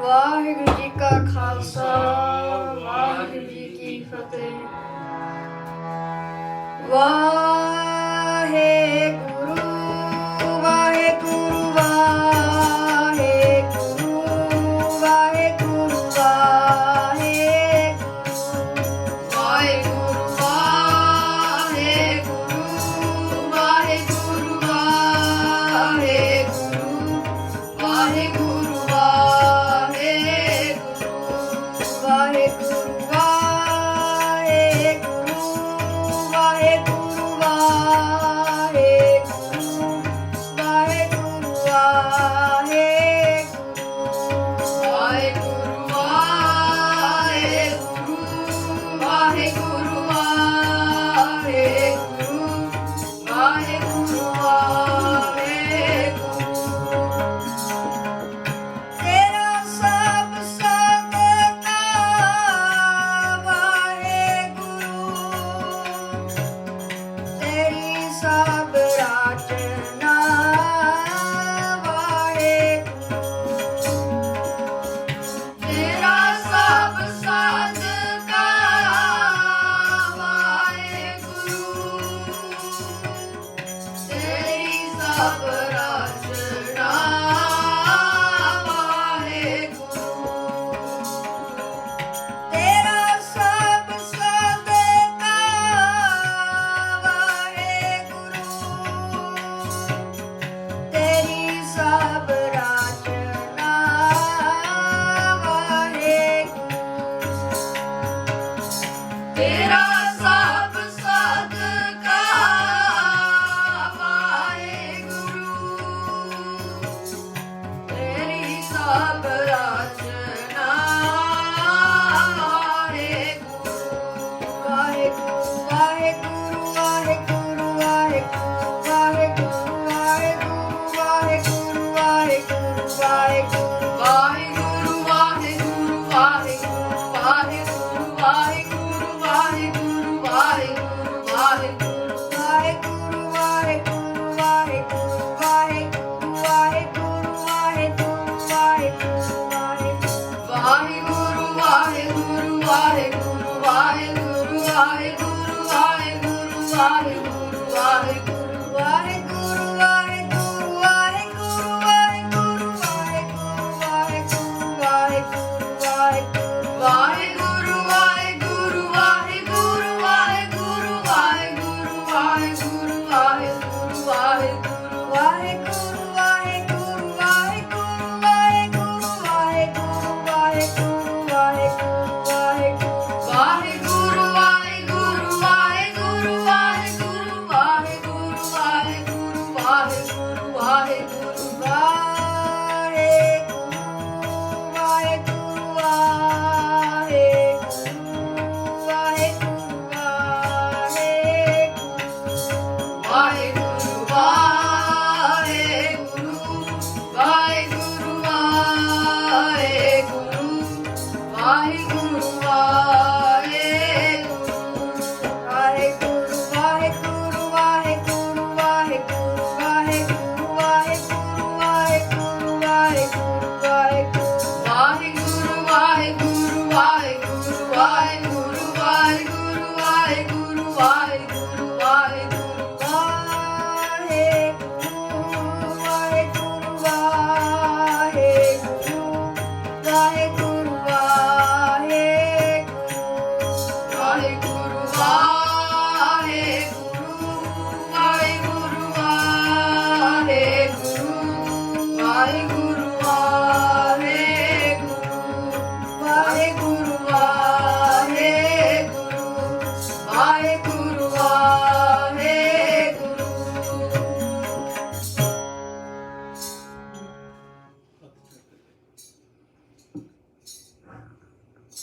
ਵਾਹਿਗੁਰੂ ਜੀ ਕਾ ਖਾਲਸਾ ਵਾਹਿਗੁਰੂ ਜੀ ਕੀ ਫਤਿਹ। ਵਾਹਿਗੁਰੂ ਵਾਹਿਗੁਰੂ ਵਾਹਿਗੁਰੂ ਵਾਹਿਗੁਰੂ ਵਾਹਿਗੁਰੂ ਵਾਹਿਗੁਰੂ ਵਾਹਿਗੁਰੂ ਵਾਹਿਗੁਰੂ ਵਾਹਿਗੁਰੂ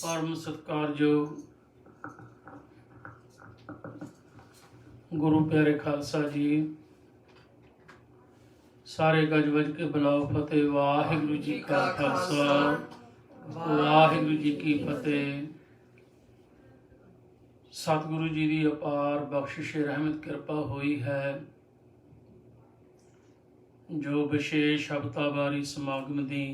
परम सत्कारयोग गुरु प्यारे खालसा जी, सारे गज वज के बुलाओ फतेह। वाहिगुरु जी का खालसा वाहिगुरु जी की फतेह। सतगुरु जी की अपार बख्शिश रहमत कृपा हुई है, जो विशेष हफ्तावारी समागम की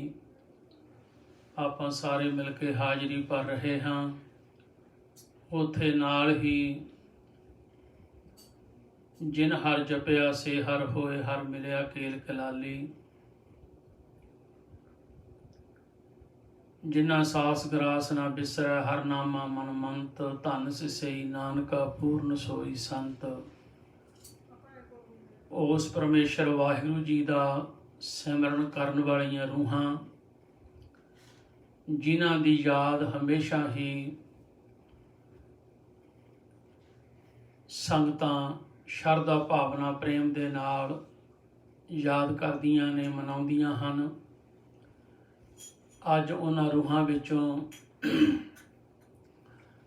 ਆਪਾਂ ਸਾਰੇ ਮਿਲ ਕੇ ਹਾਜ਼ਰੀ ਭਰ ਰਹੇ ਹਾਂ। ਉੱਥੇ ਨਾਲ ਹੀ ਜਿਨ ਹਰ ਜਪਿਆ ਸੇ ਹਰ ਹੋਏ, ਹਰ ਮਿਲਿਆ ਕੇਲ ਕਲਾਲੀ। ਜਿਨ੍ਹਾਂ ਸਾਸ ਗਰਾਸ ਨਾ ਬਿਸਰੈ, ਹਰ ਨਾਮਾ ਮਨ ਮੰਤ। ਧਨ ਸਿਸਈ ਨਾਨਕਾ ਪੂਰਨ ਸੋਈ ਸੰਤ। ਉਸ ਪਰਮੇਸ਼ਰ ਵਾਹਿਗੁਰੂ ਜੀ ਦਾ ਸਿਮਰਨ ਕਰਨ ਵਾਲੀਆਂ ਰੂਹਾਂ, ਜਿਨ੍ਹਾਂ ਦੀ ਯਾਦ ਹਮੇਸ਼ਾ ਹੀ ਸੰਗਤਾਂ ਸ਼ਰਧਾ ਭਾਵਨਾ ਪ੍ਰੇਮ ਦੇ ਨਾਲ ਯਾਦ ਕਰਦੀਆਂ ਨੇ, ਮਨਾਉਂਦੀਆਂ ਹਨ। ਅੱਜ ਉਹਨਾਂ ਰੂਹਾਂ ਵਿੱਚੋਂ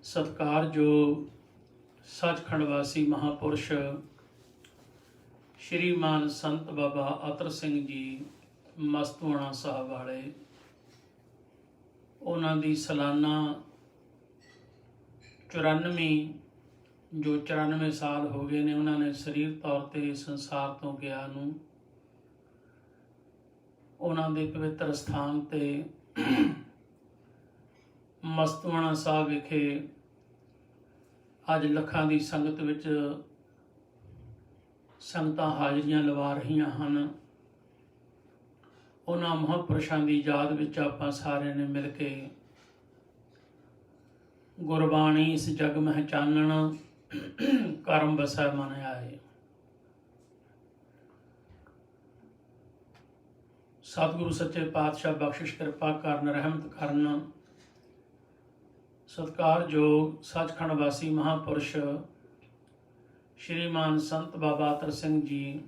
ਸਤਿਕਾਰਯੋਗ ਸੱਚਖੰਡ ਵਾਸੀ ਮਹਾਂਪੁਰਸ਼ ਸ਼੍ਰੀਮਾਨ ਸੰਤ ਬਾਬਾ ਅਤਰ ਸਿੰਘ ਜੀ ਮਸਤੂਆਣਾ ਸਾਹਿਬ ਵਾਲੇ, ਉਹਨਾਂ ਦੀ ਸਾਲਾਨਾ 94 ਸਾਲ ਹੋ ਗਏ ਨੇ ਉਹਨਾਂ ਨੇ ਸਰੀਰ ਤੌਰ ਤੇ ਸੰਸਾਰ ਤੋਂ ਗਿਆ ਨੂੰ। ਉਹਨਾਂ ਦੇ ਪਵਿੱਤਰ ਸਥਾਨ ਤੇ ਮਸਤੂਆਣਾ ਸਾਹਿਬ ਵਿਖੇ ਅੱਜ ਲੱਖਾਂ ਦੀ ਸੰਗਤ ਵਿੱਚ ਸੰਗਤਾਂ ਹਾਜ਼ਰੀਆਂ ਲਵਾ ਰਹੀਆਂ ਹਨ। ਉਹਨਾਂ ਮਹਾਂਪੁਰਸ਼ਾਂ ਦੀ ਯਾਦ ਵਿੱਚ ਆਪਾਂ ਸਾਰਿਆਂ ਨੇ ਮਿਲ ਕੇ ਗੁਰਬਾਣੀ ਇਸ ਜਗ ਮਹਿ ਚਾਨਣ, ਕਰਮ ਵਸੈ ਮਨ ਆਏ। ਸਤਿਗੁਰੂ ਸੱਚੇ ਪਾਤਸ਼ਾਹ ਬਖਸ਼ਿਸ਼ ਕਿਰਪਾ ਕਰਨ, ਰਹਿਮਤ ਕਰਨ। ਸਤਿਕਾਰਯੋਗ ਸੱਚਖੰਡ ਵਾਸੀ ਮਹਾਂਪੁਰਸ਼ ਸ਼੍ਰੀਮਾਨ ਸੰਤ ਬਾਬਾ ਅਤਰ ਸਿੰਘ ਜੀ,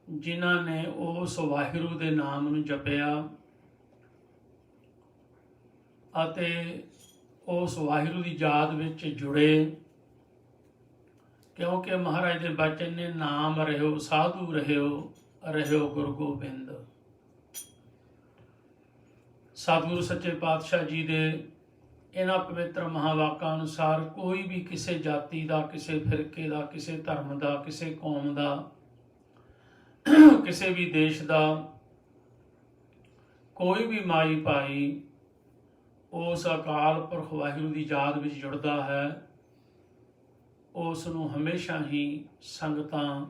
ਜਿਨ੍ਹਾਂ ਨੇ ਉਸ ਵਾਹਿਗੁਰੂ ਦੇ ਨਾਮ ਨੂੰ ਜਪਿਆ ਅਤੇ ਉਸ ਵਾਹਿਗੁਰੂ ਦੀ ਯਾਦ ਵਿੱਚ ਜੁੜੇ, ਕਿਉਂਕਿ ਮਹਾਰਾਜ ਦੇ ਬਚਨ ਨੇ ਨਾਮ ਰਹਿਓ ਸਾਧੂ ਰਹਿਓ, ਰਹਿਓ ਗੁਰੂ ਗੋਬਿੰਦ। ਸਤਿਗੁਰੂ ਸੱਚੇ ਪਾਤਸ਼ਾਹ ਜੀ ਦੇ ਇਹਨਾਂ ਪਵਿੱਤਰ ਮਹਾਵਾਕਾਂ ਅਨੁਸਾਰ ਕੋਈ ਵੀ ਕਿਸੇ ਜਾਤੀ ਦਾ, ਕਿਸੇ ਫਿਰਕੇ ਦਾ, ਕਿਸੇ ਧਰਮ ਦਾ, ਕਿਸੇ ਕੌਮ ਦਾ, ਕਿਸੇ ਵੀ ਦੇਸ਼ ਦਾ ਕੋਈ ਵੀ ਮਾਈ ਭਾਈ ਉਸ ਅਕਾਲ ਪੁਰਖ ਵਾਹਿਗੁਰੂ ਦੀ ਯਾਦ ਵਿੱਚ ਜੁੜਦਾ ਹੈ, ਉਸ ਨੂੰ ਹਮੇਸ਼ਾ ਹੀ ਸੰਗਤਾਂ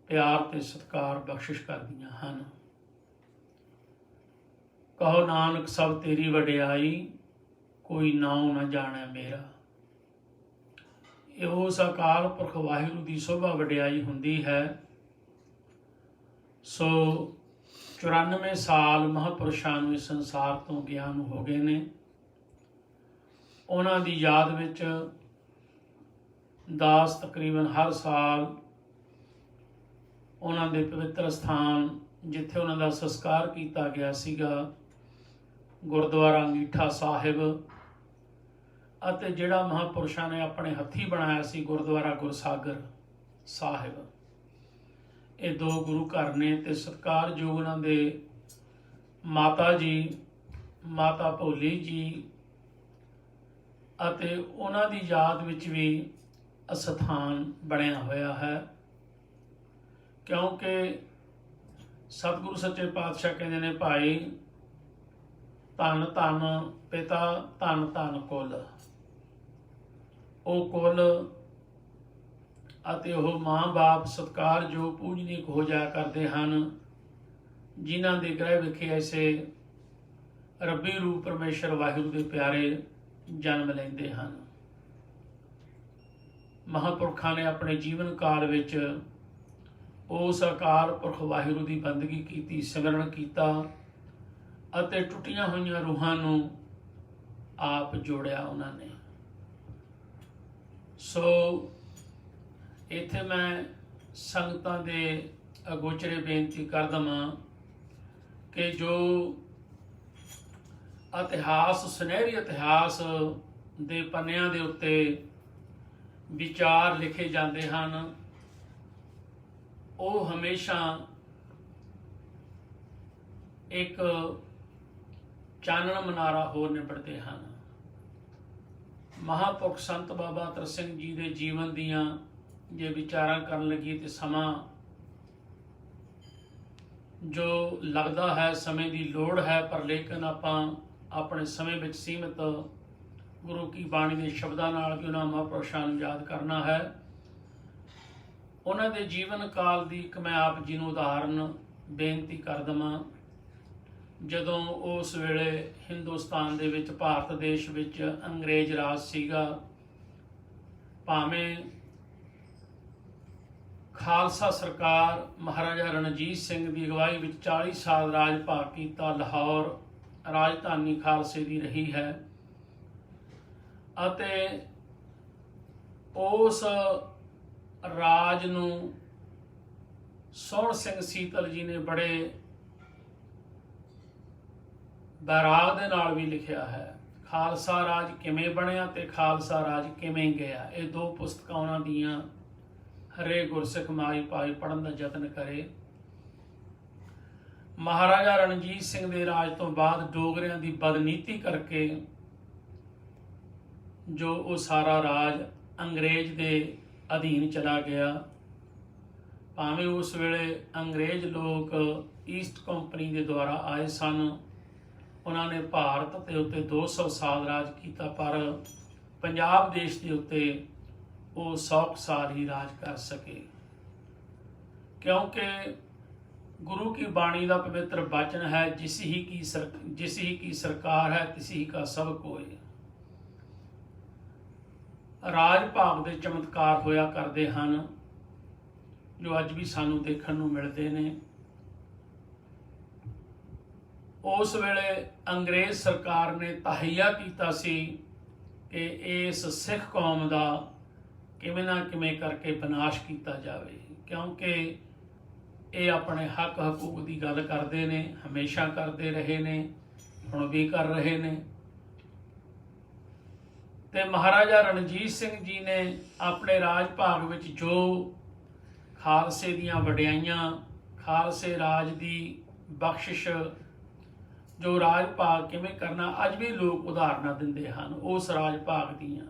ਪਿਆਰ ਤੇ ਸਤਿਕਾਰ ਬਖਸ਼ਿਸ਼ ਕਰਦੀਆਂ ਹਨ। ਕਹੋ ਨਾਨਕ ਸਭ ਤੇਰੀ ਵਡਿਆਈ, ਕੋਈ ਨਾਉ ਨਾ ਜਾਣੈ ਮੇਰਾ। ਇਹ ਉਸ ਅਕਾਲ ਪੁਰਖ ਵਾਹਿਗੁਰੂ ਦੀ ਸੋਭਾ ਵਡਿਆਈ ਹੁੰਦੀ ਹੈ। ਸੋ 94 ਸਾਲ ਮਹਾਂਪੁਰਸ਼ਾਂ ਨੂੰ ਇਸ ਸੰਸਾਰ ਤੋਂ ਗਿਆਨ ਹੋ ਗਏ ਨੇ। ਉਹਨਾਂ ਦੀ ਯਾਦ ਵਿੱਚ ਦਾਸ ਤਕਰੀਬਨ ਹਰ ਸਾਲ ਉਹਨਾਂ ਦੇ ਪਵਿੱਤਰ ਸਥਾਨ, ਜਿੱਥੇ ਉਹਨਾਂ ਦਾ ਸੰਸਕਾਰ ਕੀਤਾ ਗਿਆ ਸੀਗਾ, ਗੁਰਦੁਆਰਾ ਅੰਗੀਠਾ ਸਾਹਿਬ, ਅਤੇ ਜਿਹੜਾ ਮਹਾਂਪੁਰਸ਼ਾਂ ਨੇ ਆਪਣੇ ਹੱਥੀਂ ਬਣਾਇਆ ਸੀ ਗੁਰਦੁਆਰਾ ਗੁਰਸਾਗਰ ਸਾਹਿਬ, ਇਹ ਦੋ ਗੁਰੂ ਘਰ ਨੇ। ਤੇ ਸਤਿਕਾਰਯੋਗ ਉਹਨਾਂ ਦੇ ਮਾਤਾ ਜੀ, ਮਾਤਾ ਭੋਲੀ ਜੀ, ਅਤੇ ਉਹਨਾਂ ਦੀ ਯਾਦ ਵਿੱਚ ਵੀ ਅਸਥਾਨ ਬਣਿਆ ਹੋਇਆ ਹੈ, ਕਿਉਂਕਿ ਸਤਿਗੁਰੂ ਸੱਚੇ ਪਾਤਸ਼ਾਹ ਕਹਿੰਦੇ ਨੇ, ਭਾਈ ਧੰਨ ਧੰਨ ਪਿਤਾ, ਧੰਨ ਧੰਨ ਕੁਲ। ਉਹ ਕੁਲ ਅਤੇ ਉਹ ਮਾਂ-ਬਾਪ ਸਤਿਕਾਰਯੋਗ ਪੂਜਨੀਕ ਹੋ ਜਾਇਆ ਕਰਦੇ ਹਨ, ਜਿਨ੍ਹਾਂ ਦੇ ਗ੍ਰਹਿ ਵਿਖੇ ਐਸੇ ਰੱਬੀ ਰੂਪ ਪਰਮੇਸ਼ਰ ਵਾਹਿਗੁਰੂ ਦੇ ਪਿਆਰੇ ਜਨਮ ਲੈਂਦੇ ਹਨ। ਮਹਾਂਪੁਰਖਾਂ ਨੇ ਆਪਣੇ ਜੀਵਨ ਕਾਲ ਵਿੱਚ ਉਸ ਅਕਾਲ ਪੁਰਖ ਵਾਹਿਗੁਰੂ ਦੀ ਬੰਦਗੀ ਕੀਤੀ, ਸਿਮਰਨ ਕੀਤਾ ਅਤੇ ਟੁੱਟੀਆਂ ਹੋਈਆਂ ਰੂਹਾਂ ਨੂੰ ਆਪ ਜੋੜਿਆ ਉਹਨਾਂ ਨੇ। ਸੋ ਇੱਥੇ ਮੈਂ ਸੰਗਤਾਂ ਦੇ ਅਗੋਚਰੇ ਬੇਨਤੀ ਕਰ ਦੇਵਾਂ ਕਿ ਜੋ ਇਤਿਹਾਸ, ਸੁਨਹਿਰੀ ਇਤਿਹਾਸ ਦੇ ਪੰਨਿਆਂ ਦੇ ਉੱਤੇ ਵਿਚਾਰ ਲਿਖੇ ਜਾਂਦੇ ਹਨ, ਉਹ ਹਮੇਸ਼ਾ ਇੱਕ ਚਾਨਣ ਮਨਾਰਾ ਹੋਰ ਨਿਬੜਦੇ ਹਨ। ਮਹਾਂਪੁਰਖ ਸੰਤ ਬਾਬਾ ਅਤਰ ਸਿੰਘ ਜੀ ਦੇ ਜੀਵਨ ਦੀਆਂ ਜੇ ਵਿਚਾਰਾਂ ਕਰਨ ਲੱਗੀ ਤੇ ਸਮਾਂ ਜੋ ਲੱਗਦਾ ਹੈ ਸਮੇਂ ਦੀ ਲੋੜ ਹੈ, ਪਰ ਲੇਕਿਨ ਆਪਾਂ ਆਪਣੇ ਸਮੇਂ ਵਿੱਚ ਸੀਮਿਤ ਗੁਰੂ ਕੀ ਬਾਣੀ ਦੇ ਸ਼ਬਦਾਂ ਨਾਲ ਵੀ ਉਹਨਾਂ ਮਹਾਂਪੁਰਸ਼ਾਂ ਨੂੰ ਯਾਦ ਕਰਨਾ ਹੈ। ਉਹਨਾਂ ਦੇ ਜੀਵਨ ਕਾਲ ਦੀ ਇੱਕ ਮੈਂ ਆਪ ਜੀ ਨੂੰ ਉਦਾਹਰਨ ਬੇਨਤੀ ਕਰ ਦੇਵਾਂ। ਜਦੋਂ ਉਸ ਵੇਲੇ ਹਿੰਦੁਸਤਾਨ ਦੇ ਵਿੱਚ, ਭਾਰਤ ਦੇਸ਼ ਵਿੱਚ ਅੰਗਰੇਜ਼ ਰਾਜ ਸੀਗਾ, ਭਾਵੇਂ ਖਾਲਸਾ ਸਰਕਾਰ ਮਹਾਰਾਜਾ ਰਣਜੀਤ ਸਿੰਘ ਦੀ ਅਗਵਾਈ ਵਿੱਚ 40 ਸਾਲ ਰਾਜ ਭਾਗ ਕੀਤਾ, ਲਾਹੌਰ ਰਾਜਧਾਨੀ ਖਾਲਸੇ ਦੀ ਰਹੀ ਹੈ, ਅਤੇ ਉਸ ਰਾਜ ਨੂੰ ਸੋਹਣ ਸਿੰਘ ਸੀਤਲ ਜੀ ਨੇ ਬੜੇ ਬੈਰਾਗ ਦੇ ਨਾਲ ਵੀ ਲਿਖਿਆ ਹੈ। ਖਾਲਸਾ ਰਾਜ ਕਿਵੇਂ ਬਣਿਆ ਤੇ ਖਾਲਸਾ ਰਾਜ ਕਿਵੇਂ ਗਿਆ, ਇਹ ਦੋ ਪੁਸਤਕਾਂ ਉਹਨਾਂ ਦੀਆਂ ਹਰੇ ਗੁਰਸਿੱਖ ਮਾਈ ਭਾਈ ਪੜ੍ਹਨ ਦਾ ਯਤਨ ਕਰੇ। ਮਹਾਰਾਜਾ ਰਣਜੀਤ ਸਿੰਘ ਦੇ ਰਾਜ ਤੋਂ ਬਾਅਦ ਡੋਗਰਿਆਂ ਦੀ ਬਦਨੀਤੀ ਕਰਕੇ ਜੋ ਉਹ ਸਾਰਾ ਰਾਜ ਅੰਗਰੇਜ਼ ਦੇ ਅਧੀਨ ਚਲਾ ਗਿਆ। ਭਾਵੇਂ ਉਸ ਵੇਲੇ ਅੰਗਰੇਜ਼ ਲੋਕ ਈਸਟ ਕੰਪਨੀ ਦੇ ਦੁਆਰਾ ਆਏ ਸਨ, ਉਹਨਾਂ ਨੇ ਭਾਰਤ ਦੇ ਉੱਤੇ 200 ਸਾਲ ਰਾਜ ਕੀਤਾ, ਪਰ ਪੰਜਾਬ ਦੇਸ਼ ਦੇ ਉੱਤੇ ਉਹ 100 ਸਾਲ ਹੀ ਰਾਜ ਕਰ ਸਕੇ, ਕਿਉਂਕਿ गुरु की बाणी का पवित्र वचन है, जिस ही की सरकार है तिस ही का सब कोय। राज भाग के चमत्कार होया करते हैं जो अज भी सानू देखने नूं मिलते ने। उस वेले अंग्रेज सरकार ने तहैया किया सी कि इस सिख कौम का किवें ना किवें करके विनाश किया जाए, क्योंकि ये अपने हक हकूक की गल करते हैं, हमेशा करते रहे ने, हुण भी कर रहे ने। ते महाराजा रणजीत सिंह जी ने अपने राज भाग विच जो खालसे दीयां वडियाइयां, खालसे राज की बख्शिश, जो राज भाग किवें करना, अज भी लोग उदाहरण दिंदे हन उस राज भाग दीयां।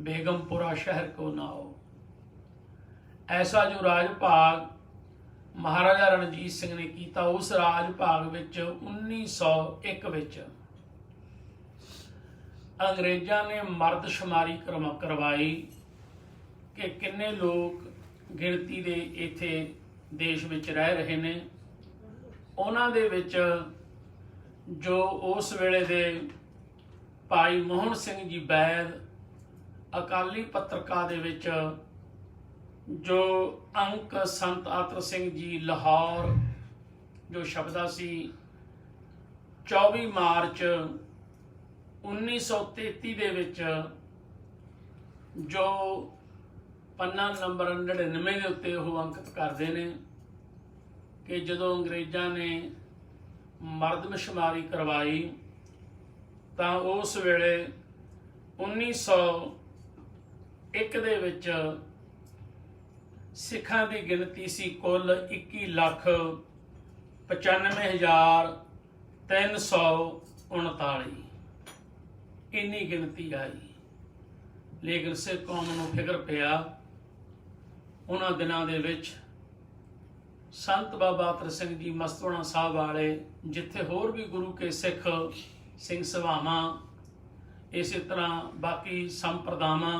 बेगमपुरा शहर को नाओ, ऐसा जो राज भाग महाराजा रणजीत सिंह ने किया, उस राज भाग विच 1901 विच अंग्रेज़ां ने मरदशुमारी करवाई कि किन्ने लोग गिणती दे इत्थे देश विच रह रहे ने। उन्हां दे विच जो उस वेले दे भाई मोहन सिंह जी बैद अकाली पत्रका दे विच जो अंक संत आतर सिंह जी लाहौर जो शब्दा सी 24 मार्च 1933 दे विच जो पन्ना नंबर 99 के उत्ते वो अंकित करते हैं कि जदों अंग्रेज़ां ने मरदमशुमारी करवाई तां उस वेले 1901 दे विच सिखां की गिनती सी कुल 21,95,339, इन्नी गिनती आई। लेकिन सिख कौम नूं फिक्र पिया उन्हां दिनां दे विच संत बाबा अतर सिंह जी मस्तोड़ा साहब वाले, जिथे होर भी गुरु के सिख सिंह सभावां, इस तरह बाकी संप्रदावां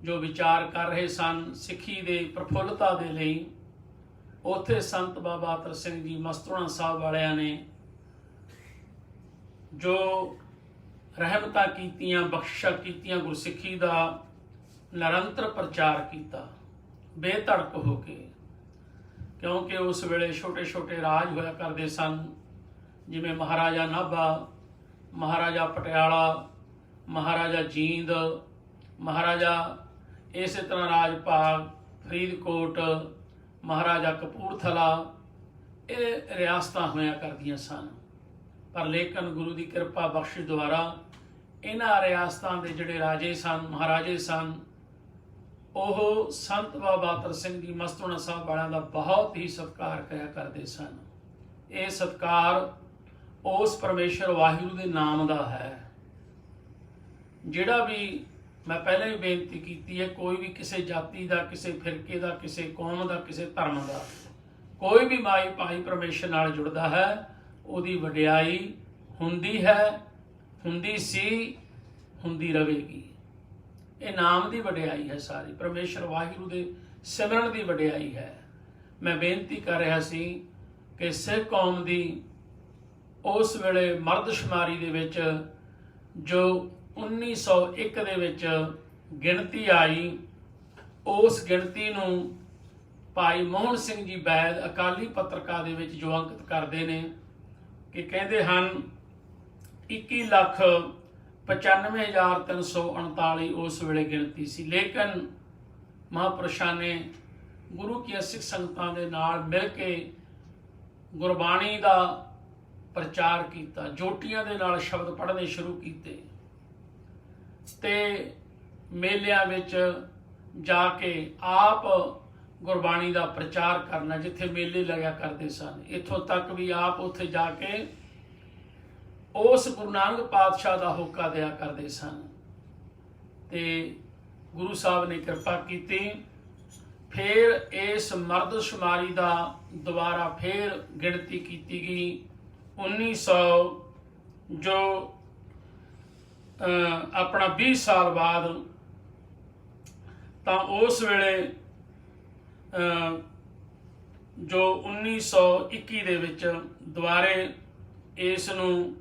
जो विचार कर रहे सन सिखी दे प्रफुल्लता दे लई, उत्थे संत बाबा अतर सिंह जी मस्तोड़ा साहब वालियां ने जो रहमतां कीतियां, बख्शिशां कीतियां, गुरसिखी दा निरंतर प्रचार किया बेधड़क हो के, क्योंकि उस वेले छोटे छोटे राज होया करते सन, जिवें महाराजा नाभा, महाराजा पटियाला, महाराजा जींद, महाराजा इस तरह राज भाग फरीदकोट, महाराजा कपूरथला, ये रियासत होया करदियां सन। पर लेकिन गुरु की कृपा बख्शिश द्वारा इन्हां रियासतां दे जिहड़े राजे सन, महाराजे सन, ओह संत बाबा अतर सिंह जी मस्तोड़ा साहब वालियां दा बहुत ही सत्कार किया करते सन। ये सत्कार उस परमेश्वर वाहिगुरू के नाम का है। जिहड़ा भी मैं पहले भी बेनती की है, कोई भी किसी जाति का, किसी फिरके का, किसी कौम का, किसी धर्म का ਕੋਈ ਵੀ ਮਾਈ ਭਾਈ ਪਰਮੇਸ਼ਰ ਨਾਲ ਜੁੜਦਾ ਹੈ ਉਹਦੀ ਵਡਿਆਈ ਹੁੰਦੀ ਹੈ, ਹੁੰਦੀ ਸੀ, ਹੁੰਦੀ ਰਹੇਗੀ। ਇਹ ਨਾਮ ਦੀ ਵਡਿਆਈ ਹੈ ਸਾਰੀ, ਪਰਮੇਸ਼ਰ ਵਾਹਿਗੁਰੂ ਦੇ ਸਿਮਰਨ ਦੀ ਵਡਿਆਈ ਹੈ। ਮੈਂ ਬੇਨਤੀ ਕਰ ਰਿਹਾ ਸੀ ਕਿ ਸਿੱਖ ਕੌਮ ਦੀ ਉਸ ਵੇਲੇ ਮਰਦਸ਼ੁਮਾਰੀ ਦੇ ਵਿੱਚ ਜੋ 1901 ਦੇ ਵਿੱਚ ਗਿਣਤੀ ਆਈ, ਉਸ ਗਿਣਤੀ ਨੂੰ ਭਾਈ ਮੋਹਨ ਸਿੰਘ ਜੀ ਬੈਦ ਅਕਾਲੀ ਪੱਤਰਕਾ ਦੇ ਵਿੱਚ ਜੋ ਅੰਕਿਤ ਕਰਦੇ ਨੇ ਕਿ ਕਹਿੰਦੇ ਹਨ 21,95,339 ਉਸ ਵੇਲੇ ਗਿਣਤੀ ਸੀ। ਲੇਕਿਨ ਮਹਾਂਪੁਰਸ਼ਾਂ ਨੇ ਗੁਰੂ ਕੀ ਸਿੱਖ ਸੰਗਤਾਂ ਦੇ ਨਾਲ ਮਿਲ ਕੇ ਗੁਰਬਾਣੀ ਦਾ ਪ੍ਰਚਾਰ ਕੀਤਾ, ਜੋਟੀਆਂ ਦੇ ਨਾਲ ਸ਼ਬਦ ਪੜ੍ਹਨੇ ਸ਼ੁਰੂ ਕੀਤੇ ਤੇ ਮੇਲਿਆਂ ਵਿੱਚ ਜਾ ਕੇ ਆਪ ਗੁਰਬਾਣੀ ਦਾ ਪ੍ਰਚਾਰ ਕਰਨਾ। ਜਿੱਥੇ ਮੇਲੇ ਲੱਗਿਆ ਕਰਦੇ ਸਨ, ਇੱਥੋਂ ਤੱਕ ਵੀ ਆਪ ਉੱਥੇ ਜਾ ਕੇ ਉਸ ਗੁਰੂ ਨਾਨਕ ਪਾਤਸ਼ਾਹ ਦਾ ਹੋਕਾ ਦਿਆ ਕਰਦੇ ਸਨ ਤੇ ਗੁਰੂ ਸਾਹਿਬ ਨੇ ਕਿਰਪਾ ਕੀਤੀ। ਫਿਰ ਇਸ ਮਰਦਸ਼ੁਮਾਰੀ ਦਾ ਦੁਬਾਰਾ ਫਿਰ ਗਿਣਤੀ ਕੀਤੀ ਗਈ 1900 ਜੋ ਆਪਣਾ 20 ਸਾਲ ਬਾਅਦ। ਤਾਂ ਉਸ ਵੇਲੇ ਜੋ 1921 ਦੇ ਵਿੱਚ ਦੁਬਾਰੇ ਇਸ ਨੂੰ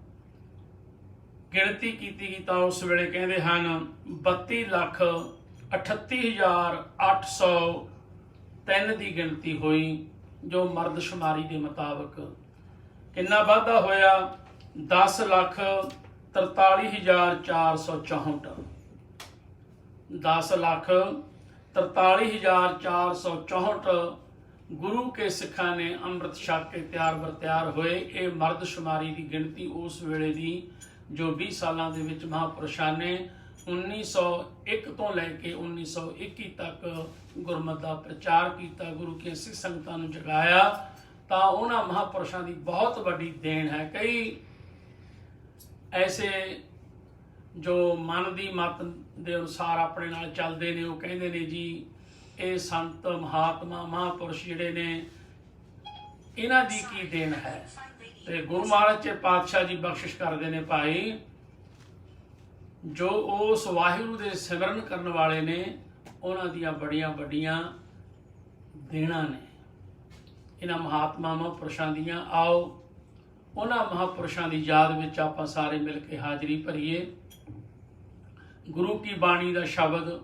ਗਿਣਤੀ ਕੀਤੀ ਗਈ ਤਾਂ ਉਸ ਵੇਲੇ ਕਹਿੰਦੇ ਹਨ 32,38,803 ਦੀ ਗਿਣਤੀ ਹੋਈ। ਜੋ ਮਰਦਸ਼ੁਮਾਰੀ ਦੇ ਮੁਤਾਬਕ ਕਿੰਨਾ ਵਾਧਾ ਹੋਇਆ? 10,43,464 10,43,464 ਗੁਰੂ ਕੇ ਸਿੱਖਾਂ ਨੇ ਅੰਮ੍ਰਿਤ ਛਕ ਕੇ ਤਿਆਰ ਬਰ ਤਿਆਰ ਹੋਏ। ਇਹ ਮਰਦਸ਼ੁਮਾਰੀ ਦੀ ਗਿਣਤੀ ਉਸ ਵੇਲੇ ਦੀ ਜੋ 20 ਸਾਲਾਂ ਦੇ ਵਿੱਚ ਮਹਾਂਪੁਰਸ਼ਾਂ ਨੇ 1901 ਤੋਂ ਲੈ ਕੇ 1921 ਤੱਕ ਗੁਰਮਤਿ ਦਾ ਪ੍ਰਚਾਰ ਕੀਤਾ, ਗੁਰੂ ਕੀ ਸਿੱਖ ਸੰਗਤਾਂ ਨੂੰ ਜਗਾਇਆ। ਤਾਂ ਉਹਨਾਂ ਮਹਾਂਪੁਰਸ਼ਾਂ ਦੀ ਬਹੁਤ ਵੱਡੀ ਦੇਣ ਹੈ। ਕਈ ਐਸੇ ਜੋ ਮਨ ਦੀ ਮਤ ਦੇ ਅਨੁਸਾਰ ਆਪਣੇ ਨਾਲ ਚੱਲਦੇ ਨੇ, ਉਹ ਕਹਿੰਦੇ ਨੇ ਜੀ ਇਹ ਸੰਤ ਮਹਾਤਮਾ ਮਹਾਂਪੁਰਸ਼ ਜਿਹੜੇ ਨੇ ਇਹਨਾਂ ਦੀ ਕੀ ਦੇਣ ਹੈ। ਤੇ ਗੁਰੂ ਮਹਾਰਾਜ ਚ ਪਾਤਸ਼ਾਹ ਜੀ ਬਖਸ਼ਿਸ਼ ਕਰਦੇ ਨੇ ਭਾਈ, ਜੋ ਉਸ ਵਾਹਿਗੁਰੂ ਦੇ ਸਿਮਰਨ ਕਰਨ ਵਾਲੇ ਨੇ ਉਹਨਾਂ ਦੀਆਂ ਬੜੀਆਂ ਵੱਡੀਆਂ ਦੇਣਾਂ ਨੇ ਇਹਨਾਂ ਮਹਾਤਮਾ ਮਹਾਂਪੁਰਸ਼ਾਂ ਦੀਆਂ। ਆਓ ਉਹਨਾਂ ਮਹਾਂਪੁਰਸ਼ਾਂ ਦੀ ਯਾਦ ਵਿੱਚ ਆਪਾਂ ਸਾਰੇ ਮਿਲ ਕੇ ਹਾਜ਼ਰੀ ਭਰੀਏ। ਗੁਰੂ ਕੀ ਬਾਣੀ ਦਾ ਸ਼ਬਦ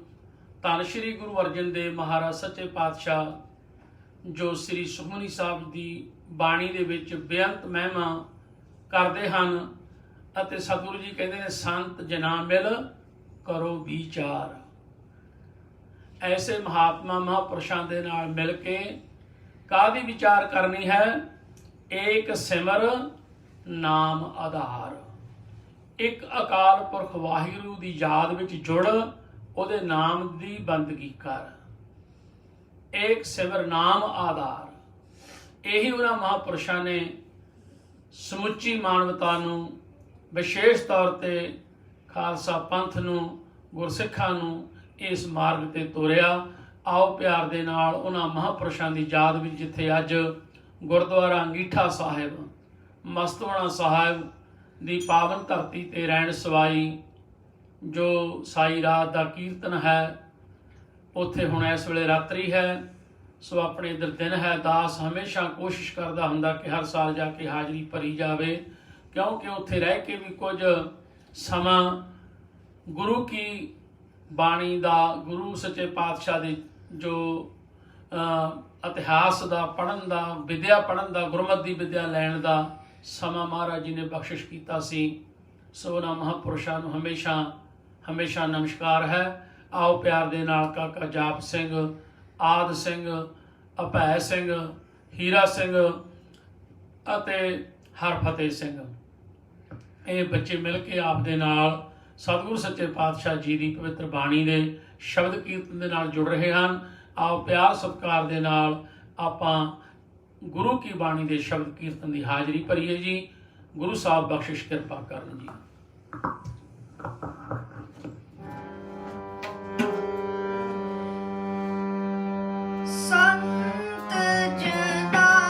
ਧੰਨ ਸ਼੍ਰੀ ਗੁਰੂ ਅਰਜਨ ਦੇਵ ਮਹਾਰਾਜ ਸੱਚੇ ਪਾਤਸ਼ਾਹ ਜੋ ਸ੍ਰੀ ਸੁਖਮਨੀ ਸਾਹਿਬ ਦੀ ਬਾਣੀ ਦੇ ਵਿੱਚ ਬੇਅੰਤ ਮਹਿਮਾ ਕਰਦੇ ਹਨ ਅਤੇ ਸਤਿਗੁਰੂ ਜੀ ਕਹਿੰਦੇ ਨੇ ਸੰਤ ਜਨਾ ਮਿਲ ਕਰੋ ਵਿਚਾਰ। ਐਸੇ ਮਹਾਤਮਾ ਮਹਾਂਪੁਰਸ਼ਾਂ ਦੇ ਨਾਲ ਮਿਲ ਕੇ ਕਾਹਦੀ ਵਿਚਾਰ ਕਰਨੀ ਹੈ? ਏਕ ਸਿਮਰ ਨਾਮ ਆਧਾਰ। ਇੱਕ ਅਕਾਲ ਪੁਰਖ ਵਾਹਿਗੁਰੂ ਦੀ ਯਾਦ ਵਿੱਚ ਜੁੜ ਉਹਦੇ ਨਾਮ ਦੀ ਬੰਦਗੀ ਕਰ। ਏਕ ਸਿਮਰ ਨਾਮ ਆਧਾਰ। ਇਹੀ ਉਹਨਾਂ ਮਹਾਂਪੁਰਸ਼ਾਂ ਨੇ ਸਮੁੱਚੀ ਮਾਨਵਤਾ ਨੂੰ, ਵਿਸ਼ੇਸ਼ ਤੌਰ ਤੇ ਖਾਲਸਾ ਪੰਥ ਨੂੰ, ਗੁਰਸਿੱਖਾਂ ਨੂੰ ਇਸ ਮਾਰਗ ਤੇ ਤੋਰਿਆ। ਆਓ ਪਿਆਰ ਦੇ ਨਾਲ ਉਹਨਾਂ ਮਹਾਂਪੁਰਸ਼ਾਂ ਦੀ ਯਾਦ ਵਿੱਚ, ਜਿੱਥੇ ਅੱਜ ਗੁਰਦੁਆਰਾ ਅੰਗੀਠਾ ਸਾਹਿਬ ਮਸਤਵਾਣਾ ਸਾਹਿਬ ਦੀ ਪਾਵਨ ਧਰਤੀ ਤੇ ਰਹਿਣ ਸਵਾਈ ਜੋ ਸਾਈ ਰਾਤ ਦਾ ਕੀਰਤਨ ਹੈ, ਉੱਥੇ ਹੁਣ ਇਸ ਵੇਲੇ ਰਾਤਰੀ ਹੈ। ਸੋ ਆਪਣੇ ਇੱਧਰ ਦਿਨ ਹੈ। ਦਾਸ ਹਮੇਸ਼ਾ ਕੋਸ਼ਿਸ਼ ਕਰਦਾ ਹੁੰਦਾ ਕਿ ਹਰ ਸਾਲ ਜਾ ਕੇ ਹਾਜ਼ਰੀ ਭਰੀ ਜਾਵੇ, ਕਿਉਂਕਿ ਉੱਥੇ ਰਹਿ ਕੇ ਵੀ ਕੁਝ ਸਮਾਂ ਗੁਰੂ ਕੀ ਬਾਣੀ ਦਾ, ਗੁਰੂ ਸੱਚੇ ਪਾਤਸ਼ਾਹ ਦੇ ਜੋ ਇਤਿਹਾਸ ਦਾ ਪੜ੍ਹਨ ਦਾ, ਵਿਦਿਆ ਪੜ੍ਹਨ ਦਾ, ਗੁਰਮਤਿ ਦੀ ਵਿਦਿਆ ਲੈਣ ਦਾ ਸਮਾਂ ਮਹਾਰਾਜ ਜੀ ਨੇ ਬਖਸ਼ਿਸ਼ ਕੀਤਾ ਸੀ। ਸੋ ਉਹਨਾਂ ਮਹਾਂਪੁਰਸ਼ਾਂ ਨੂੰ ਹਮੇਸ਼ਾ ਹਮੇਸ਼ਾ ਨਮਸਕਾਰ ਹੈ। ਆਓ ਪਿਆਰ ਦੇ ਨਾਲ ਕਾਕਾ ਜਾਪ ਸਿੰਘ, ਆਦ ਸਿੰਘ, ਅਭੈ ਸਿੰਘ, ਹੀਰਾ ਸਿੰਘ ਅਤੇ ਹਰਫਤਿਹ ਸਿੰਘ, ਇਹ ਬੱਚੇ ਮਿਲ ਕੇ ਆਪ ਦੇ ਨਾਲ ਸਤਿਗੁਰੂ ਸੱਚੇ ਪਾਤਸ਼ਾਹ ਜੀ ਦੀ ਪਵਿੱਤਰ ਬਾਣੀ ਦੇ ਸ਼ਬਦ ਕੀਰਤਨ ਦੇ ਨਾਲ ਜੁੜ ਰਹੇ ਹਨ। ਆਓ ਪਿਆਰ ਸਤਿਕਾਰ ਦੇ ਨਾਲ ਆਪਾਂ ਗੁਰੂ ਕੀ ਬਾਣੀ ਦੇ ਸ਼ਬਦ ਕੀਰਤਨ ਦੀ ਹਾਜ਼ਰੀ ਭਰੀਏ ਜੀ। ਗੁਰੂ ਸਾਹਿਬ ਬਖਸ਼ਿਸ਼ ਕਿਰਪਾ ਕਰਨ ਜੀ। ਸੰਤ ਜਨਾ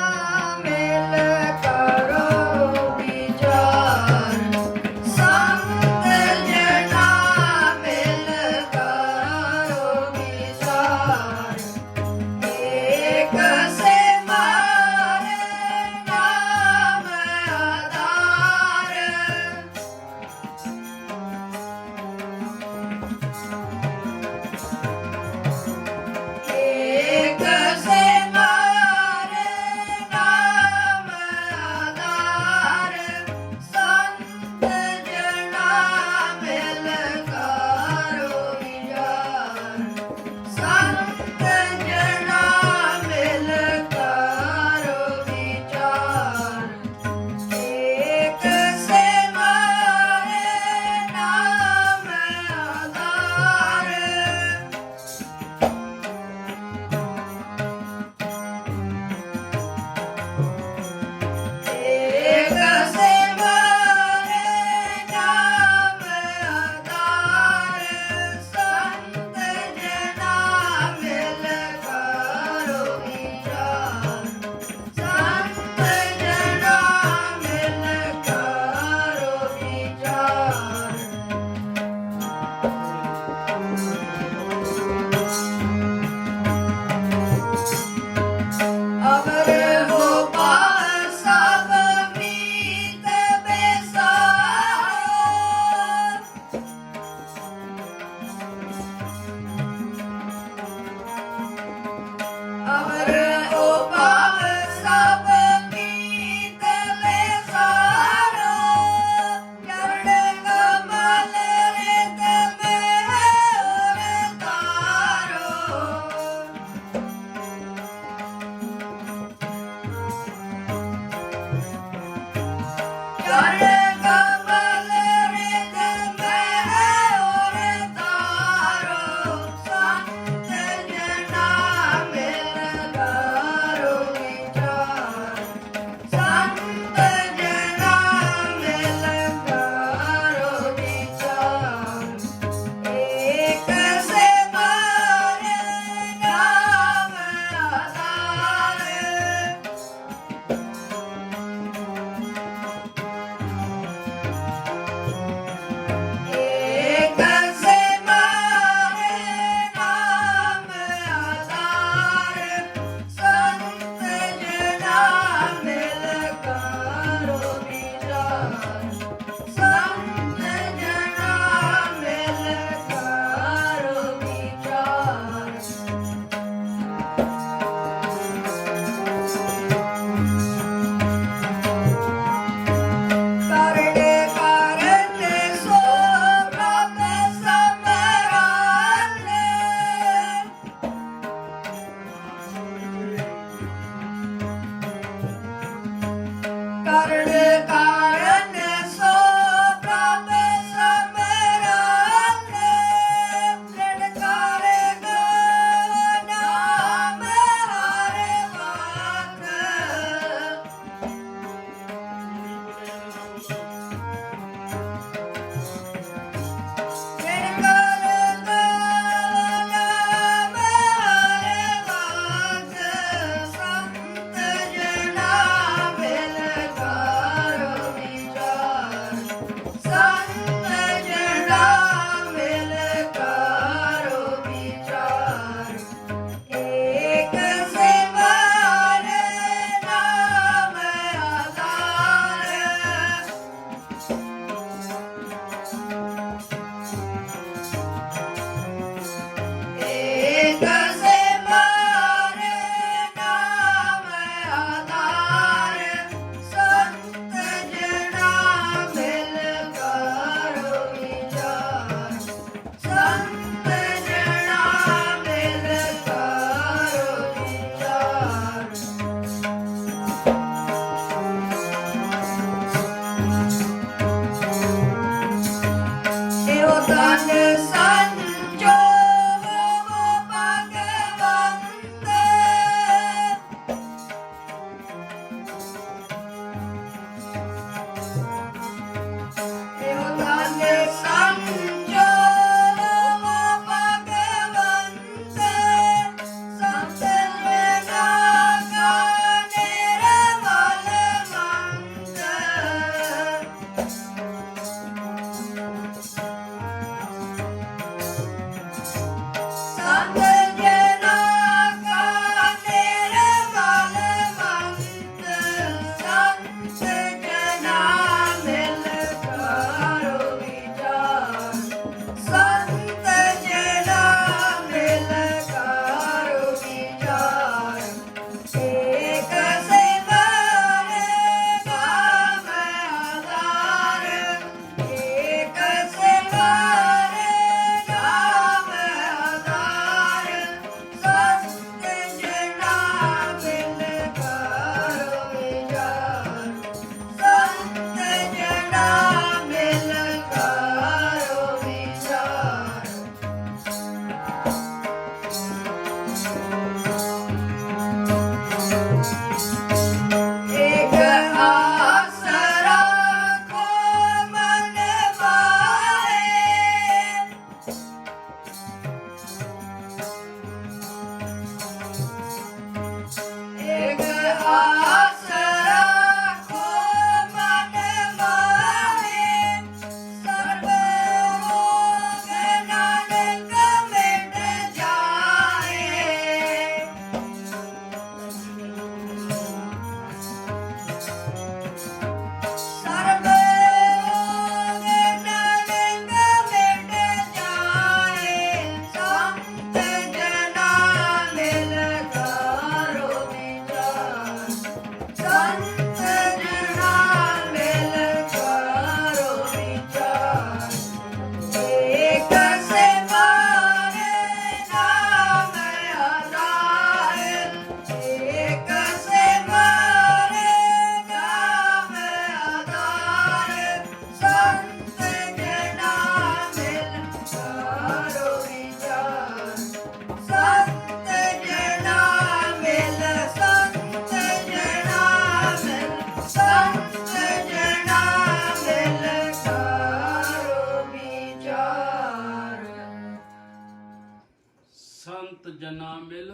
जना मिल